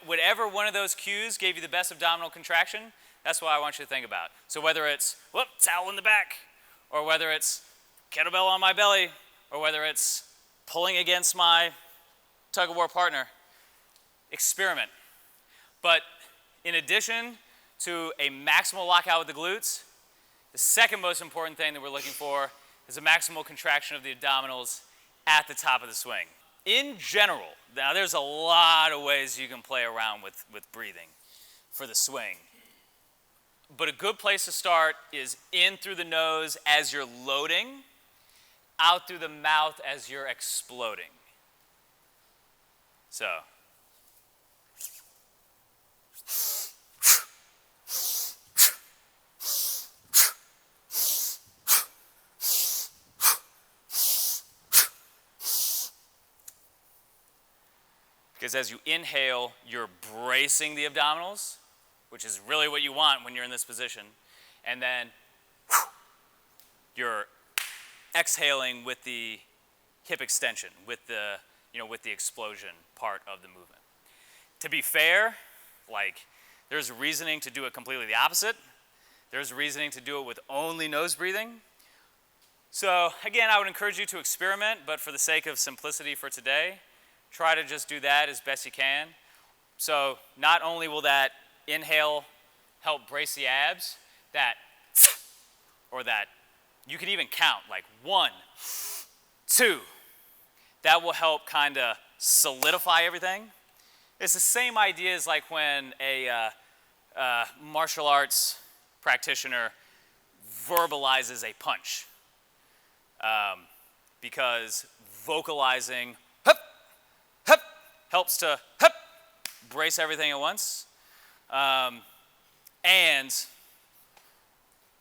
whatever one of those cues gave you the best abdominal contraction, that's what I want you to think about. So whether it's, whoop, towel in the back, or whether it's kettlebell on my belly, or whether it's pulling against my tug of war partner, experiment. But in addition to a maximal lockout with the glutes, the second most important thing that we're looking for is a maximal contraction of the abdominals at the top of the swing. In general, now there's a lot of ways you can play around with breathing for the swing. But a good place to start is in through the nose as you're loading, out through the mouth as you're exploding. So. Because as you inhale, you're bracing the abdominals, which is really what you want when you're in this position. And then you're exhaling with the hip extension, with the explosion part of the movement. To be fair, there's reasoning to do it completely the opposite. There's reasoning to do it with only nose breathing. So again, I would encourage you to experiment, but for the sake of simplicity for today, try to just do that as best you can. So not only will that inhale help brace the abs, or that you can even count 1, 2. That will help kind of solidify everything. It's the same idea as when a martial arts practitioner verbalizes a punch. Because vocalizing helps to brace everything at once, and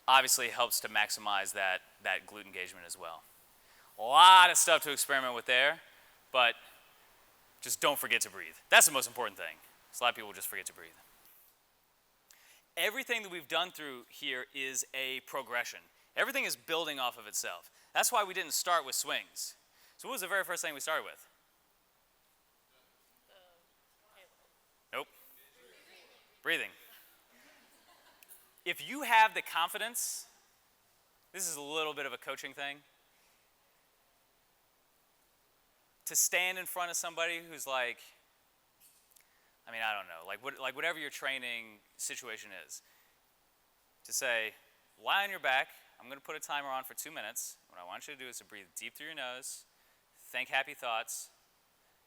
obviously helps to maximize that glute engagement as well. A lot of stuff to experiment with there, but just don't forget to breathe. That's the most important thing. A lot of people just forget to breathe. Everything that we've done through here is a progression. Everything is building off of itself. That's why we didn't start with swings. So what was the very first thing we started with? Nope. Breathing. If you have the confidence, this is a little bit of a coaching thing, to stand in front of somebody who's I don't know, whatever your training situation is, to say, lie on your back, I'm going to put a timer on for 2 minutes. What I want you to do is to breathe deep through your nose, think happy thoughts,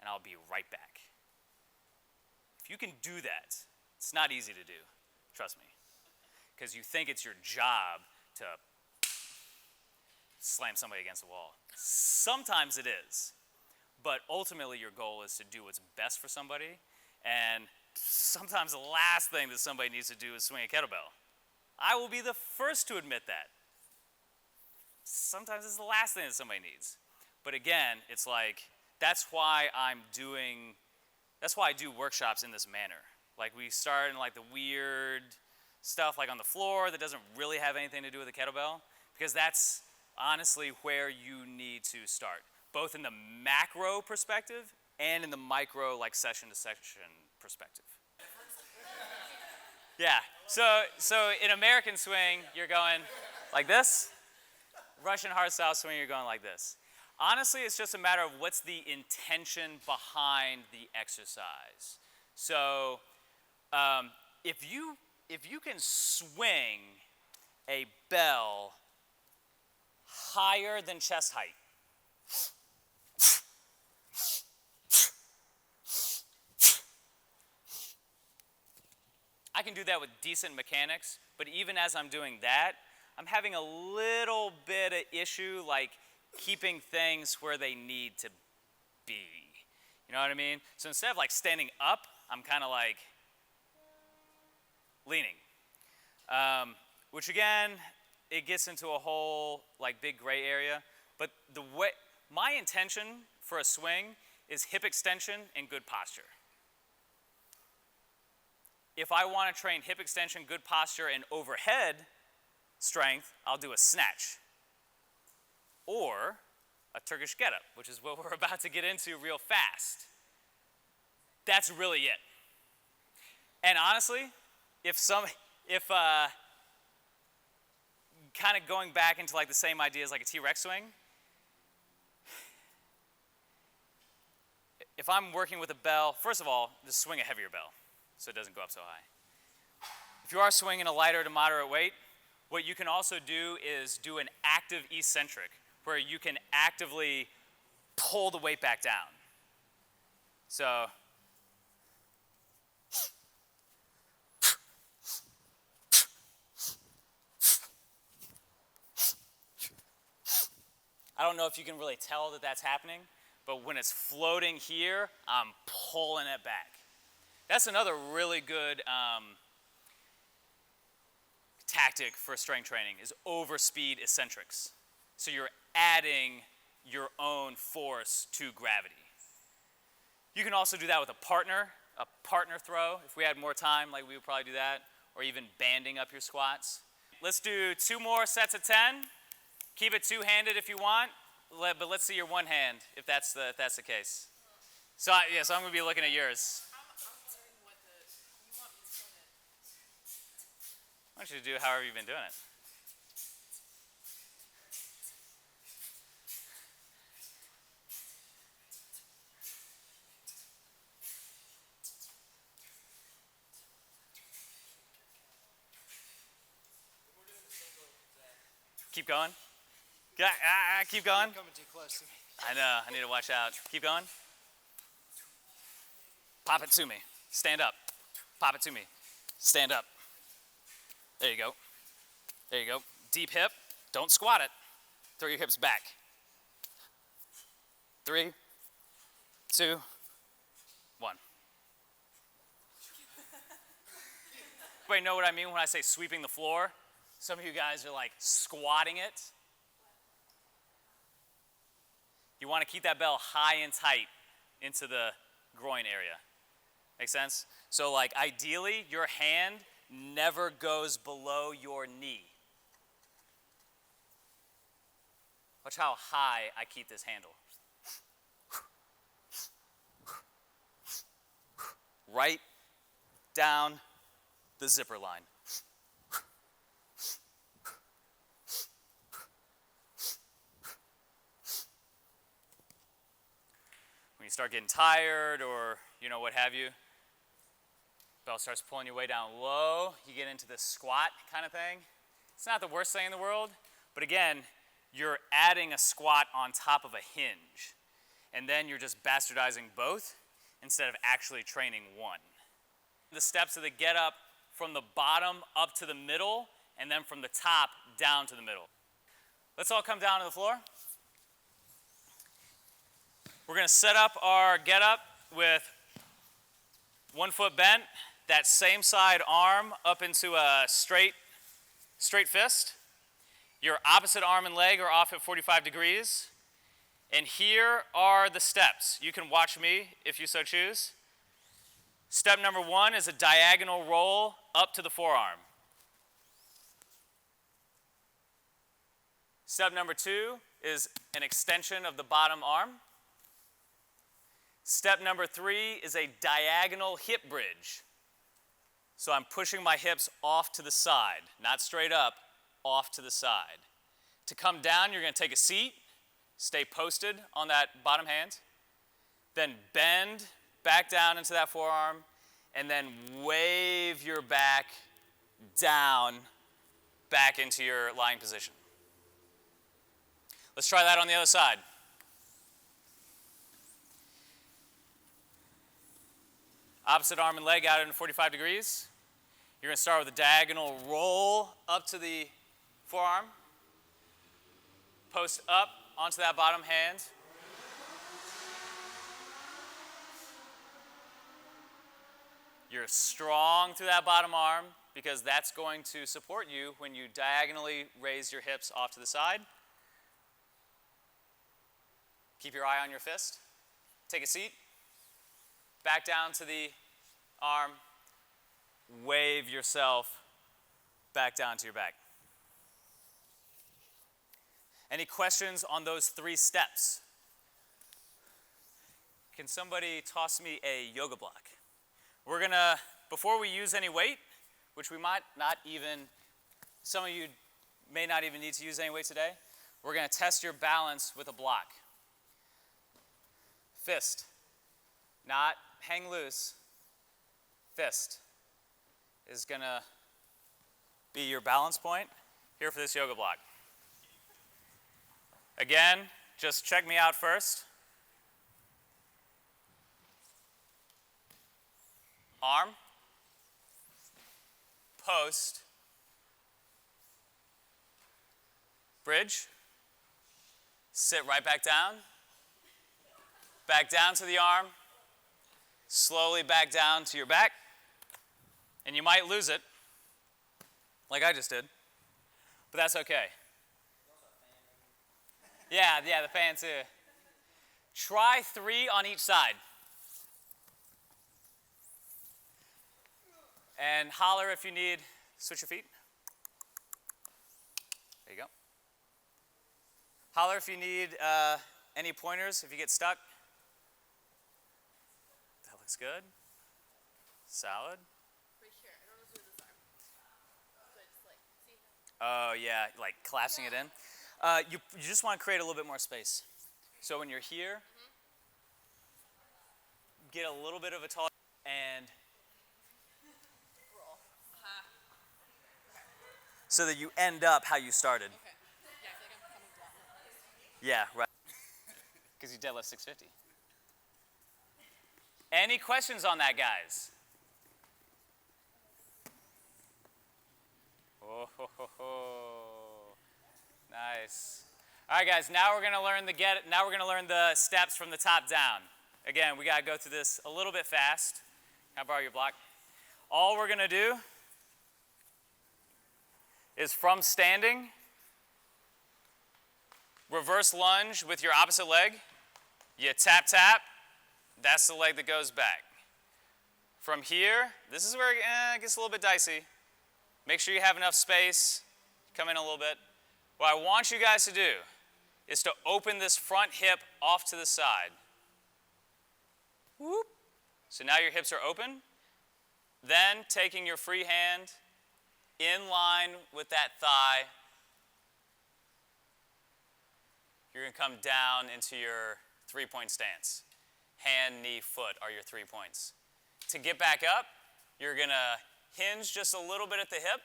and I'll be right back. If you can do that, it's not easy to do, trust me, because you think it's your job to slam somebody against the wall. Sometimes it is, but ultimately your goal is to do what's best for somebody, and sometimes the last thing that somebody needs to do is swing a kettlebell. I will be the first to admit that. Sometimes it's the last thing that somebody needs. But again, it's that's why I do workshops in this manner. We start in the weird stuff on the floor that doesn't really have anything to do with the kettlebell, because that's honestly where you need to start, both in the macro perspective and in the micro, session to session perspective. Yeah, so in American swing, you're going like this. Russian hardstyle swing, you're going like this. Honestly, it's just a matter of what's the intention behind the exercise. So if you can swing a bell higher than chest height, I can do that with decent mechanics, but even as I'm doing that, I'm having a little bit of issue like keeping things where they need to be. You know what I mean? So instead of like standing up, I'm kind of like leaning. Which again, it gets into a whole like big gray area, but my intention for a swing is hip extension and good posture. If I want to train hip extension, good posture, and overhead strength, I'll do a snatch or a Turkish Get-Up, which is what we're about to get into real fast. That's really it. And honestly, kind of going back into like the same ideas like a T-Rex swing, if I'm working with a bell, first of all, just swing a heavier bell so it doesn't go up so high. If you are swinging a lighter to moderate weight, what you can also do is do an active eccentric, where you can actively pull the weight back down. So, I don't know if you can really tell that that's happening, but when it's floating here, I'm pulling it back. That's another really good tactic for strength training is overspeed eccentrics. So you're adding your own force to gravity. You can also do that with a partner throw. If we had more time, like we would probably do that, or even banding up your squats. Let's do 2 more sets of 10. Keep it two-handed if you want, but let's see your one hand if that's the case. So I'm going to be looking at yours.
I'm doing what you want me to swing it.
Why don't you do however you've been doing it? Keep going. Keep going.
You're coming too close to me.
I know, I need to watch out. Keep going. Pop it to me. Stand up. Pop it to me. Stand up. There you go. There you go. Deep hip. Don't squat it. Throw your hips back. 3, 2, 1. Everybody know what I mean when I say sweeping the floor? Some of you guys are like squatting it. You want to keep that bell high and tight into the groin area. Make sense? So like ideally, your hand never goes below your knee. Watch how high I keep this handle. Right down the zipper line. When you start getting tired or, what have you, bell starts pulling your way down low, you get into this squat kind of thing. It's not the worst thing in the world, but again, you're adding a squat on top of a hinge. And then you're just bastardizing both instead of actually training one. The steps of the get up from the bottom up to the middle, and then from the top down to the middle. Let's all come down to the floor. We're going to set up our get up with 1 foot bent, that same side arm up into a straight fist. Your opposite arm and leg are off at 45 degrees. And here are the steps. You can watch me if you so choose. Step number 1 is a diagonal roll up to the forearm. Step number 2 is an extension of the bottom arm. Step number 3 is a diagonal hip bridge. So I'm pushing my hips off to the side, not straight up, off to the side. To come down, you're going to take a seat, stay posted on that bottom hand, then bend back down into that forearm, and then wave your back down back into your lying position. Let's try that on the other side. Opposite arm and leg out at 45 degrees. You're going to start with a diagonal roll up to the forearm. Post up onto that bottom hand. You're strong through that bottom arm because that's going to support you when you diagonally raise your hips off to the side. Keep your eye on your fist. Take a seat. Back down to the arm. Wave yourself back down to your back. Any questions on those 3 steps? Can somebody toss me a yoga block? We're gonna, before we use any weight, which we might not even, some of you may not even need to use any weight today, we're gonna test your balance with a block. Fist, not hang loose. Fist is gonna be your balance point here for this yoga block. Again, just check me out first. Arm, post, bridge, sit right back down to the arm, slowly back down to your back, and you might lose it, like I just did, but that's okay. Yeah, the fan too. Try 3 on each side. And holler if you need, switch your feet. There you go. Holler if you need any pointers, if you get stuck. That looks good. Solid.
Right here. I don't know if this arm. So I just like, see?
Oh yeah, like collapsing it in. You just want to create a little bit more space. So when you're here, get a little bit of a tall and so that you end up how you started.
Okay. Yeah, I feel like I'm coming down.
Yeah, right. Because you deadlift 650. Any questions on that, guys? Oh, ho, ho, ho. Nice. All right, guys. Now we're gonna learn the steps from the top down. Again, we gotta go through this a little bit fast. Can I borrow your block? All we're gonna do is from standing, reverse lunge with your opposite leg. You tap, tap. That's the leg that goes back. From here, this is where it gets a little bit dicey. Make sure you have enough space. Come in a little bit. What I want you guys to do is to open this front hip off to the side. Whoop. So now your hips are open. Then taking your free hand in line with that thigh, you're going to come down into your 3-point stance. Hand, knee, foot are your 3 points. To get back up, you're going to hinge just a little bit at the hip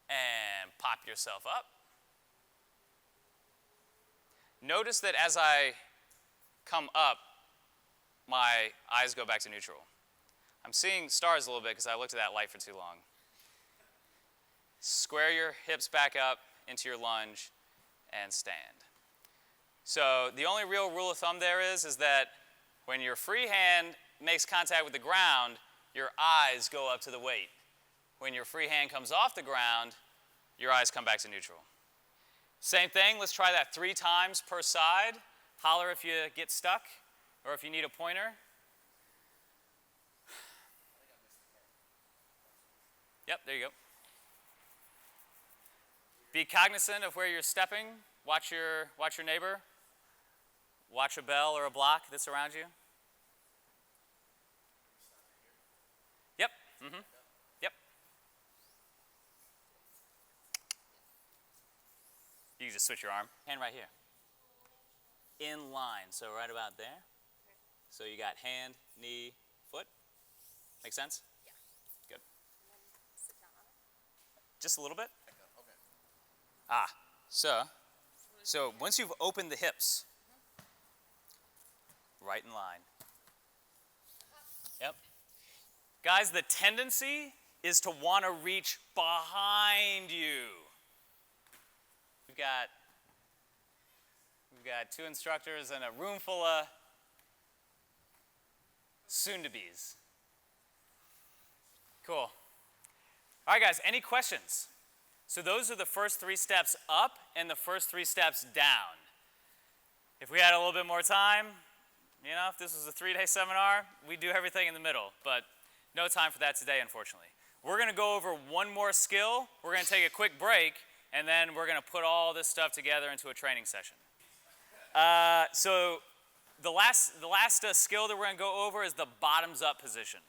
and pop yourself up. Notice that as I come up, my eyes go back to neutral. I'm seeing stars a little bit because I looked at that light for too long. Square your hips back up into your lunge and stand. So the only real rule of thumb there is that when your free hand makes contact with the ground, your eyes go up to the weight. When your free hand comes off the ground, your eyes come back to neutral. Same thing, let's try that 3 times per side. Holler if you get stuck or if you need a pointer. Yep, there you go. Be cognizant of where you're stepping. Watch your neighbor. Watch a bell or a block that's around you. Yep. Mm-hmm. Yep. You can just switch your arm. Hand right here. In line, so right about there. So you got hand, knee, foot. Make sense?
Yeah.
Good.
And then sit down on it.
Just a little bit?
Okay.
So once you've opened the hips, right in line. Yep. Guys, the tendency is to want to reach behind you. We've got 2 instructors and a room full of soon-to-bes. Cool. All right, guys, any questions? So those are the first 3 steps up and the first 3 steps down. If we had a little bit more time, you know, if this was a 3-day seminar, we'd do everything in the middle, but no time for that today, unfortunately. We're going to go over one more skill. We're going to take a quick break, and then we're going to put all this stuff together into a training session. So the last skill that we're going to go over is the bottoms-up position.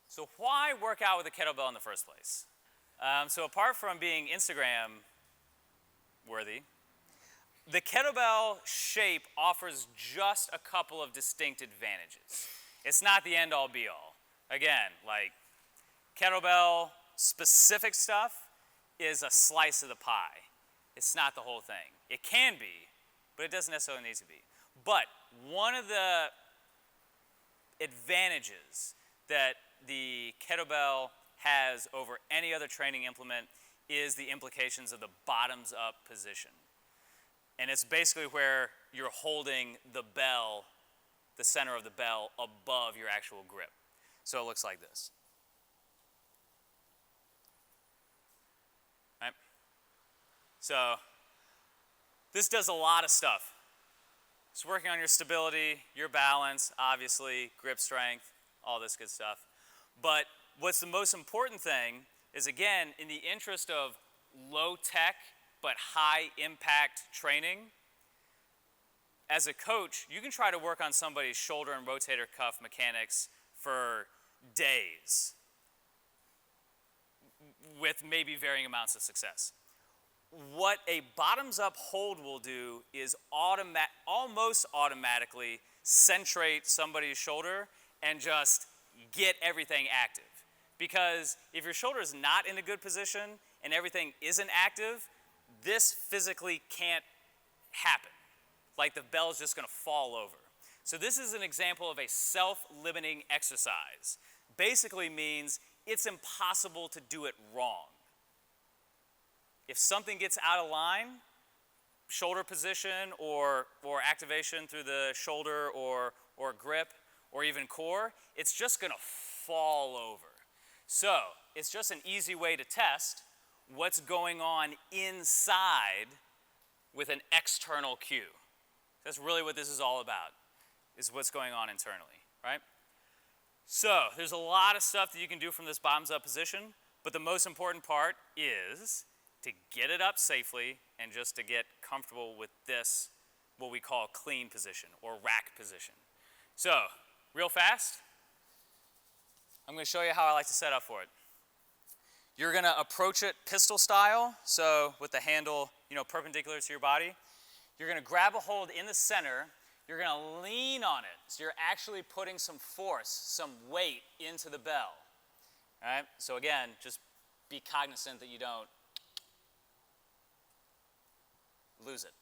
So why work out with a kettlebell in the first place? So apart from being Instagram worthy, the kettlebell shape offers just a couple of distinct advantages. It's not the end-all be-all. Again, like kettlebell specific stuff is a slice of the pie. It's not the whole thing. It can be, but it doesn't necessarily need to be. But one of the advantages that the kettlebell has over any other training implement is the implications of the bottoms-up position. And it's basically where you're holding the bell, the center of the bell, above your actual grip. So it looks like this. Right? So this does a lot of stuff. It's working on your stability, your balance, obviously, grip strength, all this good stuff. But what's the most important thing is, again, in the interest of low-tech but high-impact training, as a coach, you can try to work on somebody's shoulder and rotator cuff mechanics for days with maybe varying amounts of success. What a bottoms-up hold will do is almost automatically centrate somebody's shoulder and just get everything active. Because if your shoulder is not in a good position and everything isn't active, this physically can't happen. Like the bell's just going to fall over. So this is an example of a self-limiting exercise. Basically means it's impossible to do it wrong. If something gets out of line, shoulder position or activation through the shoulder or grip or even core, it's just going to fall over. So it's just an easy way to test what's going on inside with an external cue. That's really what this is all about, is what's going on internally, right? So there's a lot of stuff that you can do from this bottoms-up position, but the most important part is to get it up safely and just to get comfortable with this, what we call clean position or rack position. So, real fast, I'm going to show you how I like to set up for it. You're going to approach it pistol style, so with the handle, perpendicular to your body. You're going to grab a hold in the center. You're going to lean on it. So you're actually putting some force, some weight into the bell. All right? So again, just be cognizant that you don't lose it.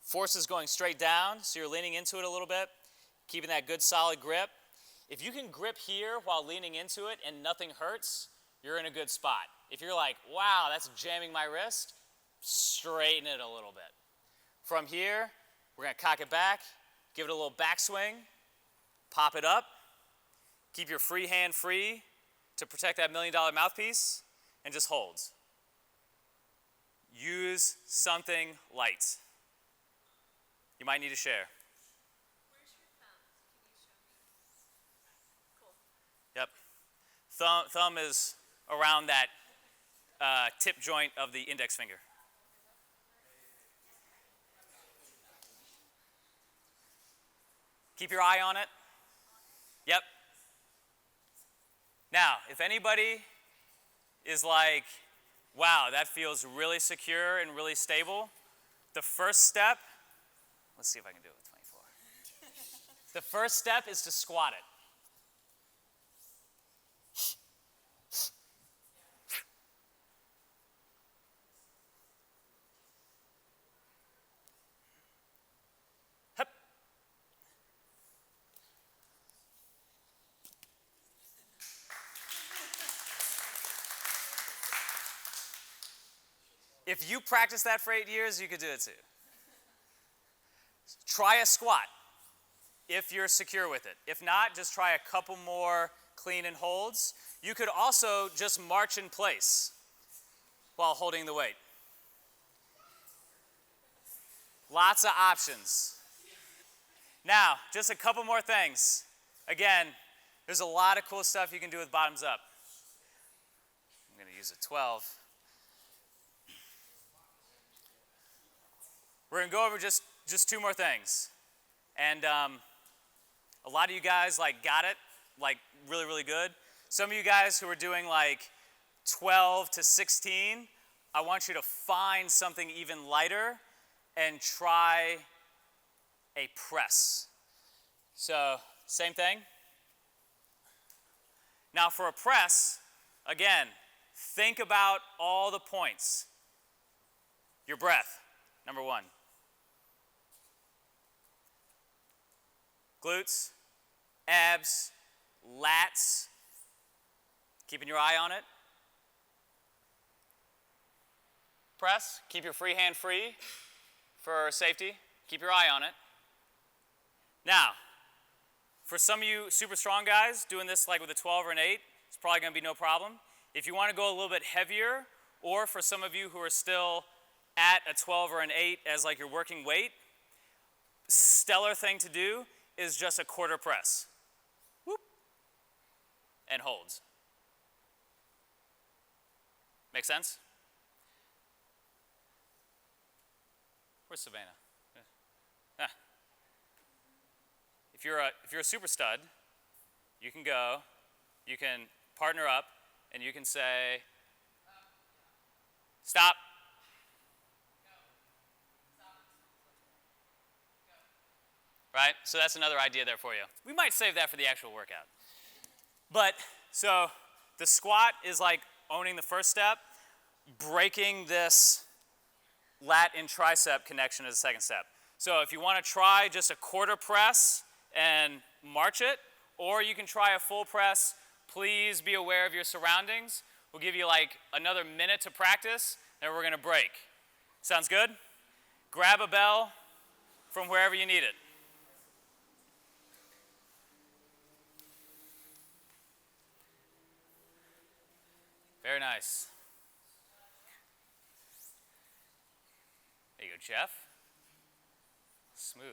Force is going straight down, so you're leaning into it a little bit, keeping that good solid grip. If you can grip here while leaning into it and nothing hurts, you're in a good spot. If you're like, wow, that's jamming my wrist, straighten it a little bit. From here, we're going to cock it back, give it a little backswing, pop it up, keep your free hand free to protect that $1 million mouthpiece, and just hold. Use something light. You might need to share.
Where's your thumb? Can you show me? Cool.
Yep. Thumb is around that tip joint of the index finger. Keep your eye on it. Yep. Now, if anybody is like, wow, that feels really secure and really stable, the first step, let's see if I can do it with 24. The first step is to squat it. If you practice that for 8 years, you could do it too. Try a squat if you're secure with it. If not, just try a couple more clean and holds. You could also just march in place while holding the weight. Lots of options. Now, just a couple more things. Again, there's a lot of cool stuff you can do with bottoms up. I'm going to use a 12. We're going to go over just 2 more things. And a lot of you guys got it, really, really good. Some of you guys who are doing 12 to 16, I want you to find something even lighter and try a press. So, same thing. Now for a press, again, think about all the points. Your breath, number 1. Glutes, abs, lats, keeping your eye on it. Press, keep your free hand free for safety. Keep your eye on it. Now, for some of you super strong guys, doing this with a 12 or an 8, it's probably going to be no problem. If you want to go a little bit heavier, or for some of you who are still at a 12 or an 8 as your working weight, stellar thing to do is just a quarter press. Whoop. And holds. Make sense? Where's Savannah? Ah. If you're a super stud, you can partner up, and you can say, stop. Right? So that's another idea there for you. We might save that for the actual workout. But, so the squat is owning the first step. Breaking this lat and tricep connection is the second step. So if you want to try just a quarter press and march it, or you can try a full press, please be aware of your surroundings. We'll give you another minute to practice, then we're going to break. Sounds good? Grab a bell from wherever you need it. Very nice. There you go, Jeff. Smooth.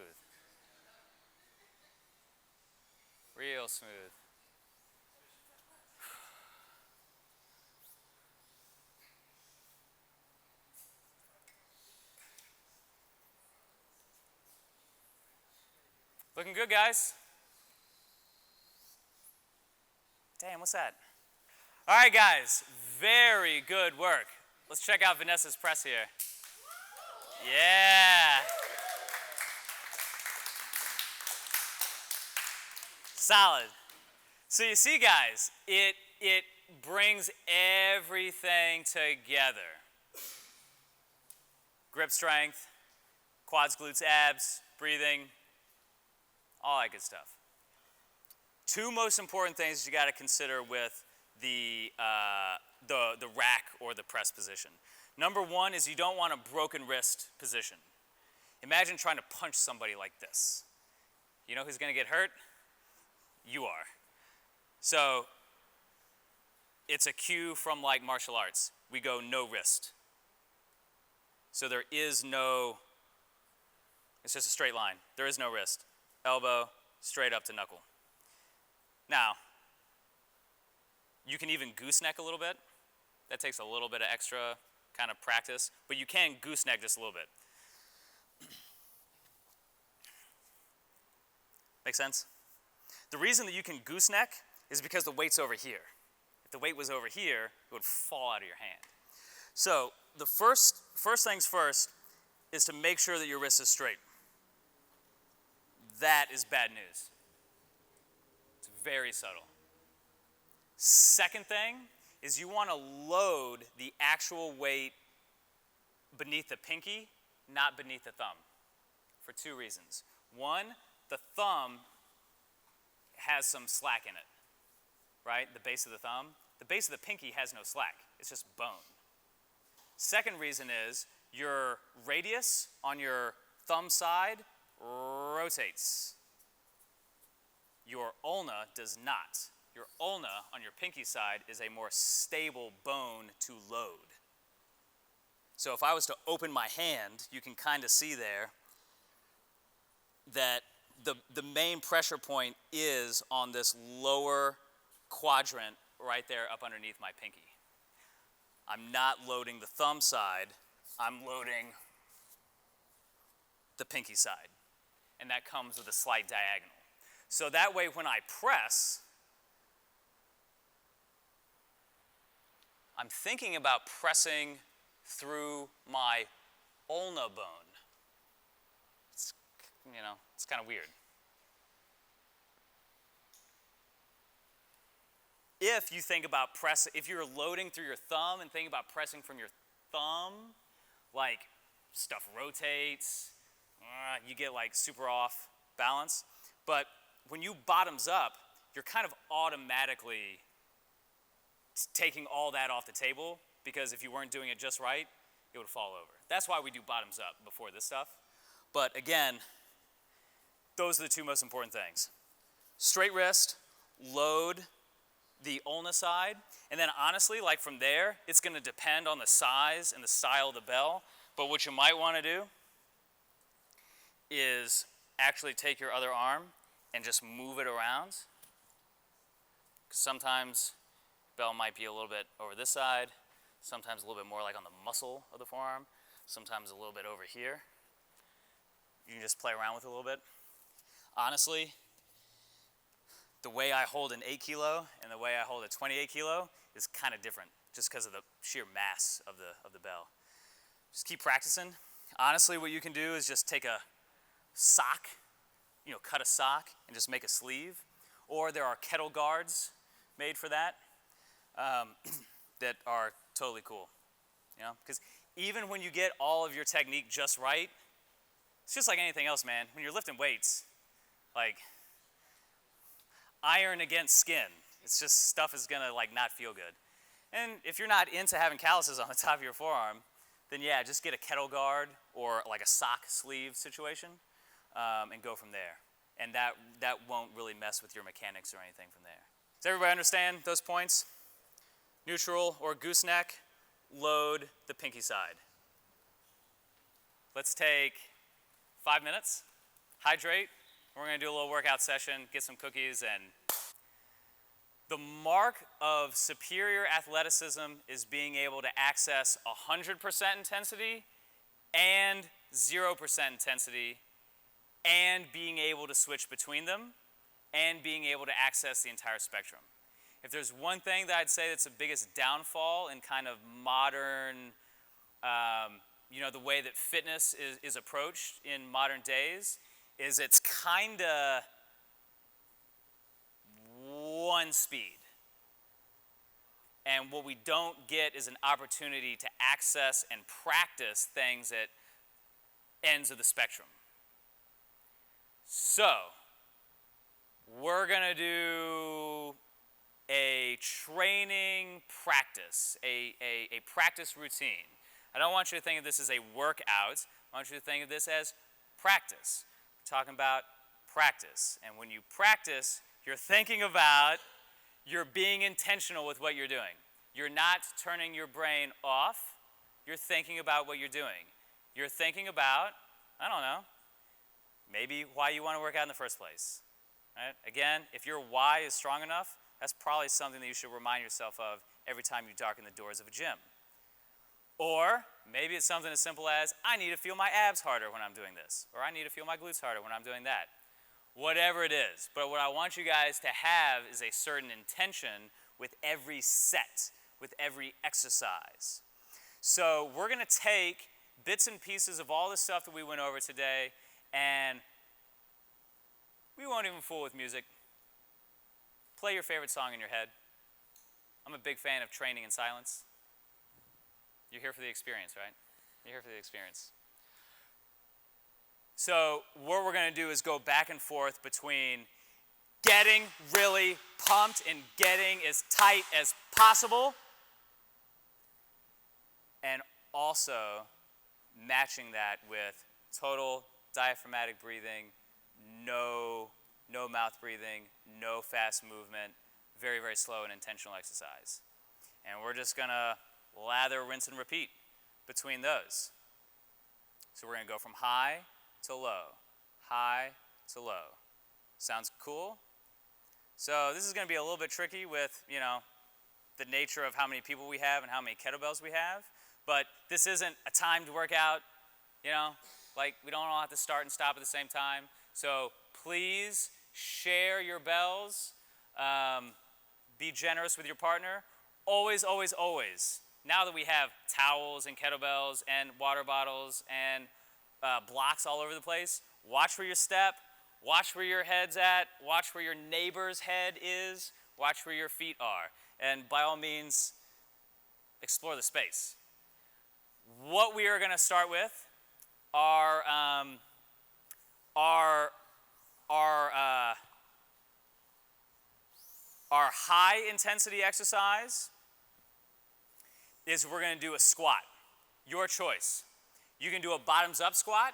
Real smooth. Looking good, guys. Damn, what's that? All right, guys, very good work. Let's check out Vanessa's press here. Yeah. Solid. So you see, guys, it brings everything together. Grip strength, quads, glutes, abs, breathing, all that good stuff. 2 most important things you got to consider with the rack or the press position. Number 1 is you don't want a broken wrist position. Imagine trying to punch somebody like this. You know who's going to get hurt? You are. So it's a cue from martial arts. We go no wrist. So there is no, it's just a straight line. There is no wrist. Elbow straight up to knuckle. Now, you can even gooseneck a little bit. That takes a little bit of extra kind of practice, but you can gooseneck just a little bit. Make sense? The reason that you can gooseneck is because the weight's over here. If the weight was over here, it would fall out of your hand. So the first things first is to make sure that your wrist is straight. That is bad news. It's very subtle. Second thing is you want to load the actual weight beneath the pinky, not beneath the thumb, for 2 reasons. 1, the thumb has some slack in it, right? The base of the thumb. The base of the pinky has no slack. It's just bone. Second reason is your radius on your thumb side rotates. Your ulna does not. Your ulna on your pinky side is a more stable bone to load. So if I was to open my hand, you can kind of see there that the main pressure point is on this lower quadrant right there up underneath my pinky. I'm not loading the thumb side, I'm loading the pinky side. And that comes with a slight diagonal. So that way when I press, I'm thinking about pressing through my ulna bone. It's, it's kind of weird. If you think about if you're loading through your thumb and think about pressing from your thumb, like stuff rotates, you get like super off balance. But when you bottoms up, you're kind of automatically taking all that off the table, because if you weren't doing it just right, it would fall over. That's why we do bottoms up before this stuff. But again, those are the two most important things. Straight wrist, load the ulna side, and then honestly, like from there, it's gonna depend on the size and the style of the bell, but what you might wanna do is actually take your other arm and just move it around. Because sometimes bell might be a little bit over this side, sometimes a little bit more like on the muscle of the forearm, sometimes a little bit over here. You can just play around with it a little bit. Honestly, the way I hold an 8 kilo and the way I hold a 28 kilo is kind of different, just because of the sheer mass of the bell. Just keep practicing. Honestly, what you can do is just take a sock, cut a sock and just make a sleeve. Or there are kettle guards made for that, that are totally cool. Because even when you get all of your technique just right, it's just like anything else, man. When you're lifting weights, like iron against skin, it's just stuff is gonna not feel good. And if you're not into having calluses on the top of your forearm, then yeah, just get a kettle guard or like a sock sleeve situation, and go from there. And that won't really mess with your mechanics or anything from there. Does everybody understand those points? Neutral or gooseneck, load the pinky side. Let's take 5 minutes, hydrate. We're gonna do a little workout session, get some cookies, and the mark of superior athleticism is being able to access 100% intensity and 0% intensity, and being able to switch between them, and being able to access the entire spectrum. If there's one thing that I'd say that's the biggest downfall in kind of modern, the way that fitness is approached in modern days, is it's kind of one speed. And what we don't get is an opportunity to access and practice things at ends of the spectrum. So, we're gonna do a training practice, a practice routine. I don't want you to think of this as a workout. I want you to think of this as practice. We're talking about practice. And when you practice, you're thinking about, you're being intentional with what you're doing. You're not turning your brain off. You're thinking about what you're doing. You're thinking about, maybe why you want to work out in the first place. Right? Again, if your why is strong enough, that's probably something that you should remind yourself of every time you darken the doors of a gym. Or maybe it's something as simple as, I need to feel my abs harder when I'm doing this, or I need to feel my glutes harder when I'm doing that. Whatever it is. But what I want you guys to have is a certain intention with every set, with every exercise. So we're going to take bits and pieces of all the stuff that we went over today, and we won't even fool with music. Play your favorite song in your head. I'm a big fan of training in silence. You're here for the experience, right? You're here for the experience. So what we're going to do is go back and forth between getting really pumped and getting as tight as possible, and also matching that with total diaphragmatic breathing, no mouth breathing, no fast movement, very, very slow and intentional exercise. And we're just gonna lather, rinse, and repeat between those. So we're gonna go from high to low, high to low. Sounds cool? So this is gonna be a little bit tricky with, the nature of how many people we have and how many kettlebells we have, but this isn't a timed workout, like we don't all have to start and stop at the same time. So please share your bells, be generous with your partner. Always, always, always. Now that we have towels and kettlebells and water bottles and blocks all over the place, watch where you step, watch where your head's at, watch where your neighbor's head is, watch where your feet are. And by all means, explore the space. What we are gonna start with are our high intensity exercise is we're gonna do a squat. Your choice. You can do a bottoms up squat,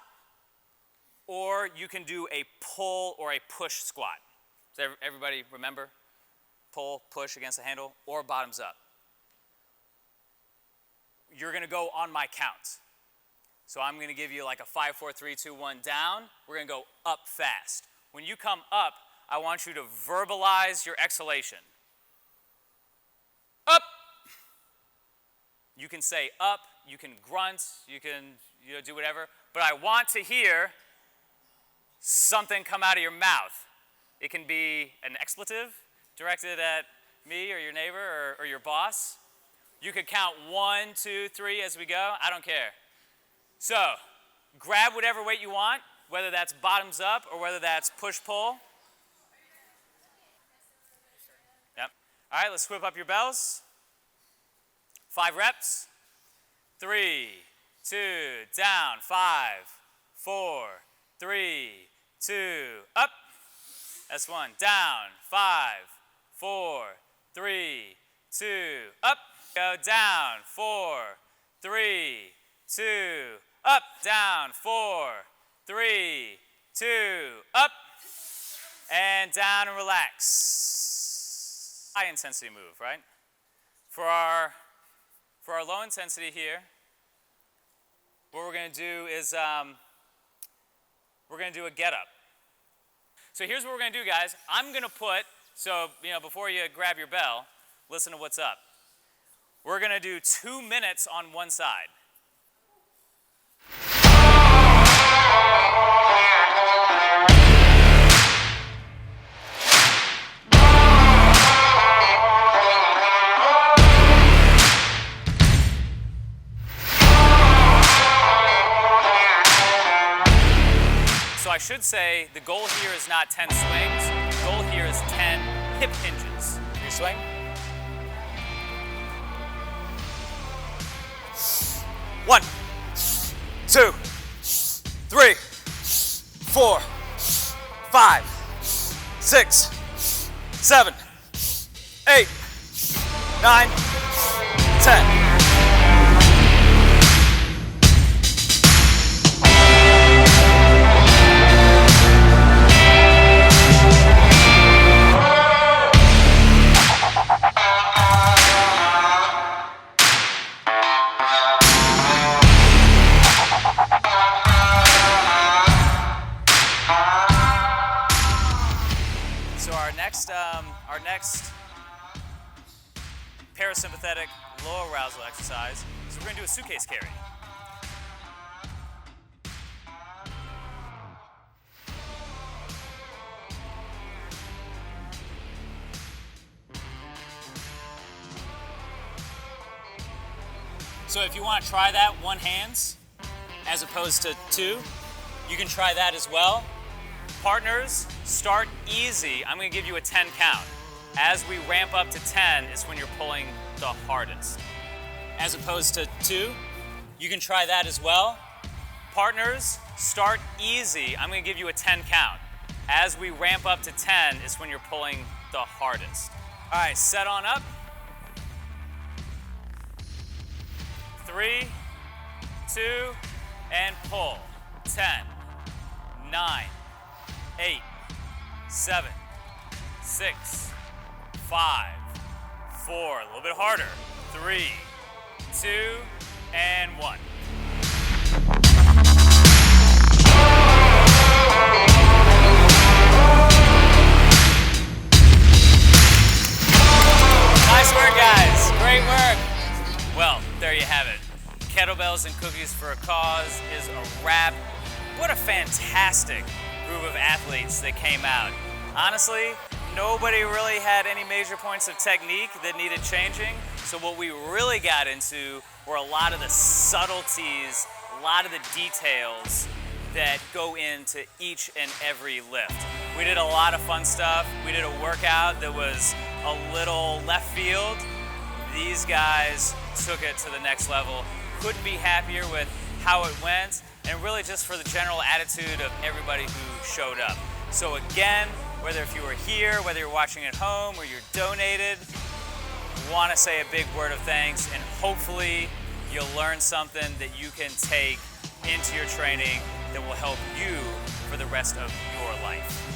or you can do a pull or a push squat. Does everybody remember? Pull, push against the handle, or bottoms up. You're gonna go on my count. So I'm gonna give you like a 5, 4, 3, 2, 1 down. We're gonna go up fast. When you come up, I want you to verbalize your exhalation. Up. You can say up, you can grunt, you can do whatever, but I want to hear something come out of your mouth. It can be an expletive directed at me or your neighbor or your boss. You could count 1, 2, 3 as we go. I don't care. So grab whatever weight you want, whether that's bottoms up or whether that's push-pull. Yep. All right, let's whip up your bells. 5 reps. 3, 2, down. 5, 4, 3, 2, up. That's 1. Down. 5, 4, 3, 2, up. Go down. 4, 3, 2, up. Down. 4, 3, 2, up. And down and relax. High intensity move, right? For our low intensity here, what we're going to do is we're going to do a get-up. So here's what we're going to do, guys. I'm going to put, before you grab your bell, listen to what's up. We're going to do 2 minutes on one side. I should say the goal here is not 10 swings. The goal here is 10 hip hinges. You swing. One, 2, 3, 4, 5, 6, 7, 8, 9, 10. Our next parasympathetic low arousal exercise is we're going to do a suitcase carry. So if you want to try that one hands as opposed to 2, you can try that as well. Partners, start easy. I'm going to give you a 10 count. As we ramp up to 10 is when you're pulling the hardest. As opposed to 2, you can try that as well. Partners, start easy. I'm going to give you a 10 count. As we ramp up to 10 is when you're pulling the hardest. All right, set on up. 3, 2, and pull. 10, 9, 8, 7, 6, 5, 4, a little bit harder. 3, 2, and 1. Nice work, guys. Great work. Well, there you have it. Kettlebells and Cookies for a Cause is a wrap. What a fantastic group of athletes that came out. Honestly, nobody really had any major points of technique that needed changing. So what we really got into were a lot of the subtleties, a lot of the details that go into each and every lift. We did a lot of fun stuff. We did a workout that was a little left field. These guys took it to the next level. Couldn't be happier with how it went, and really just for the general attitude of everybody who showed up. So again, whether if you were here, whether you're watching at home or you're donated, want to say a big word of thanks, and hopefully you'll learn something that you can take into your training that will help you for the rest of your life.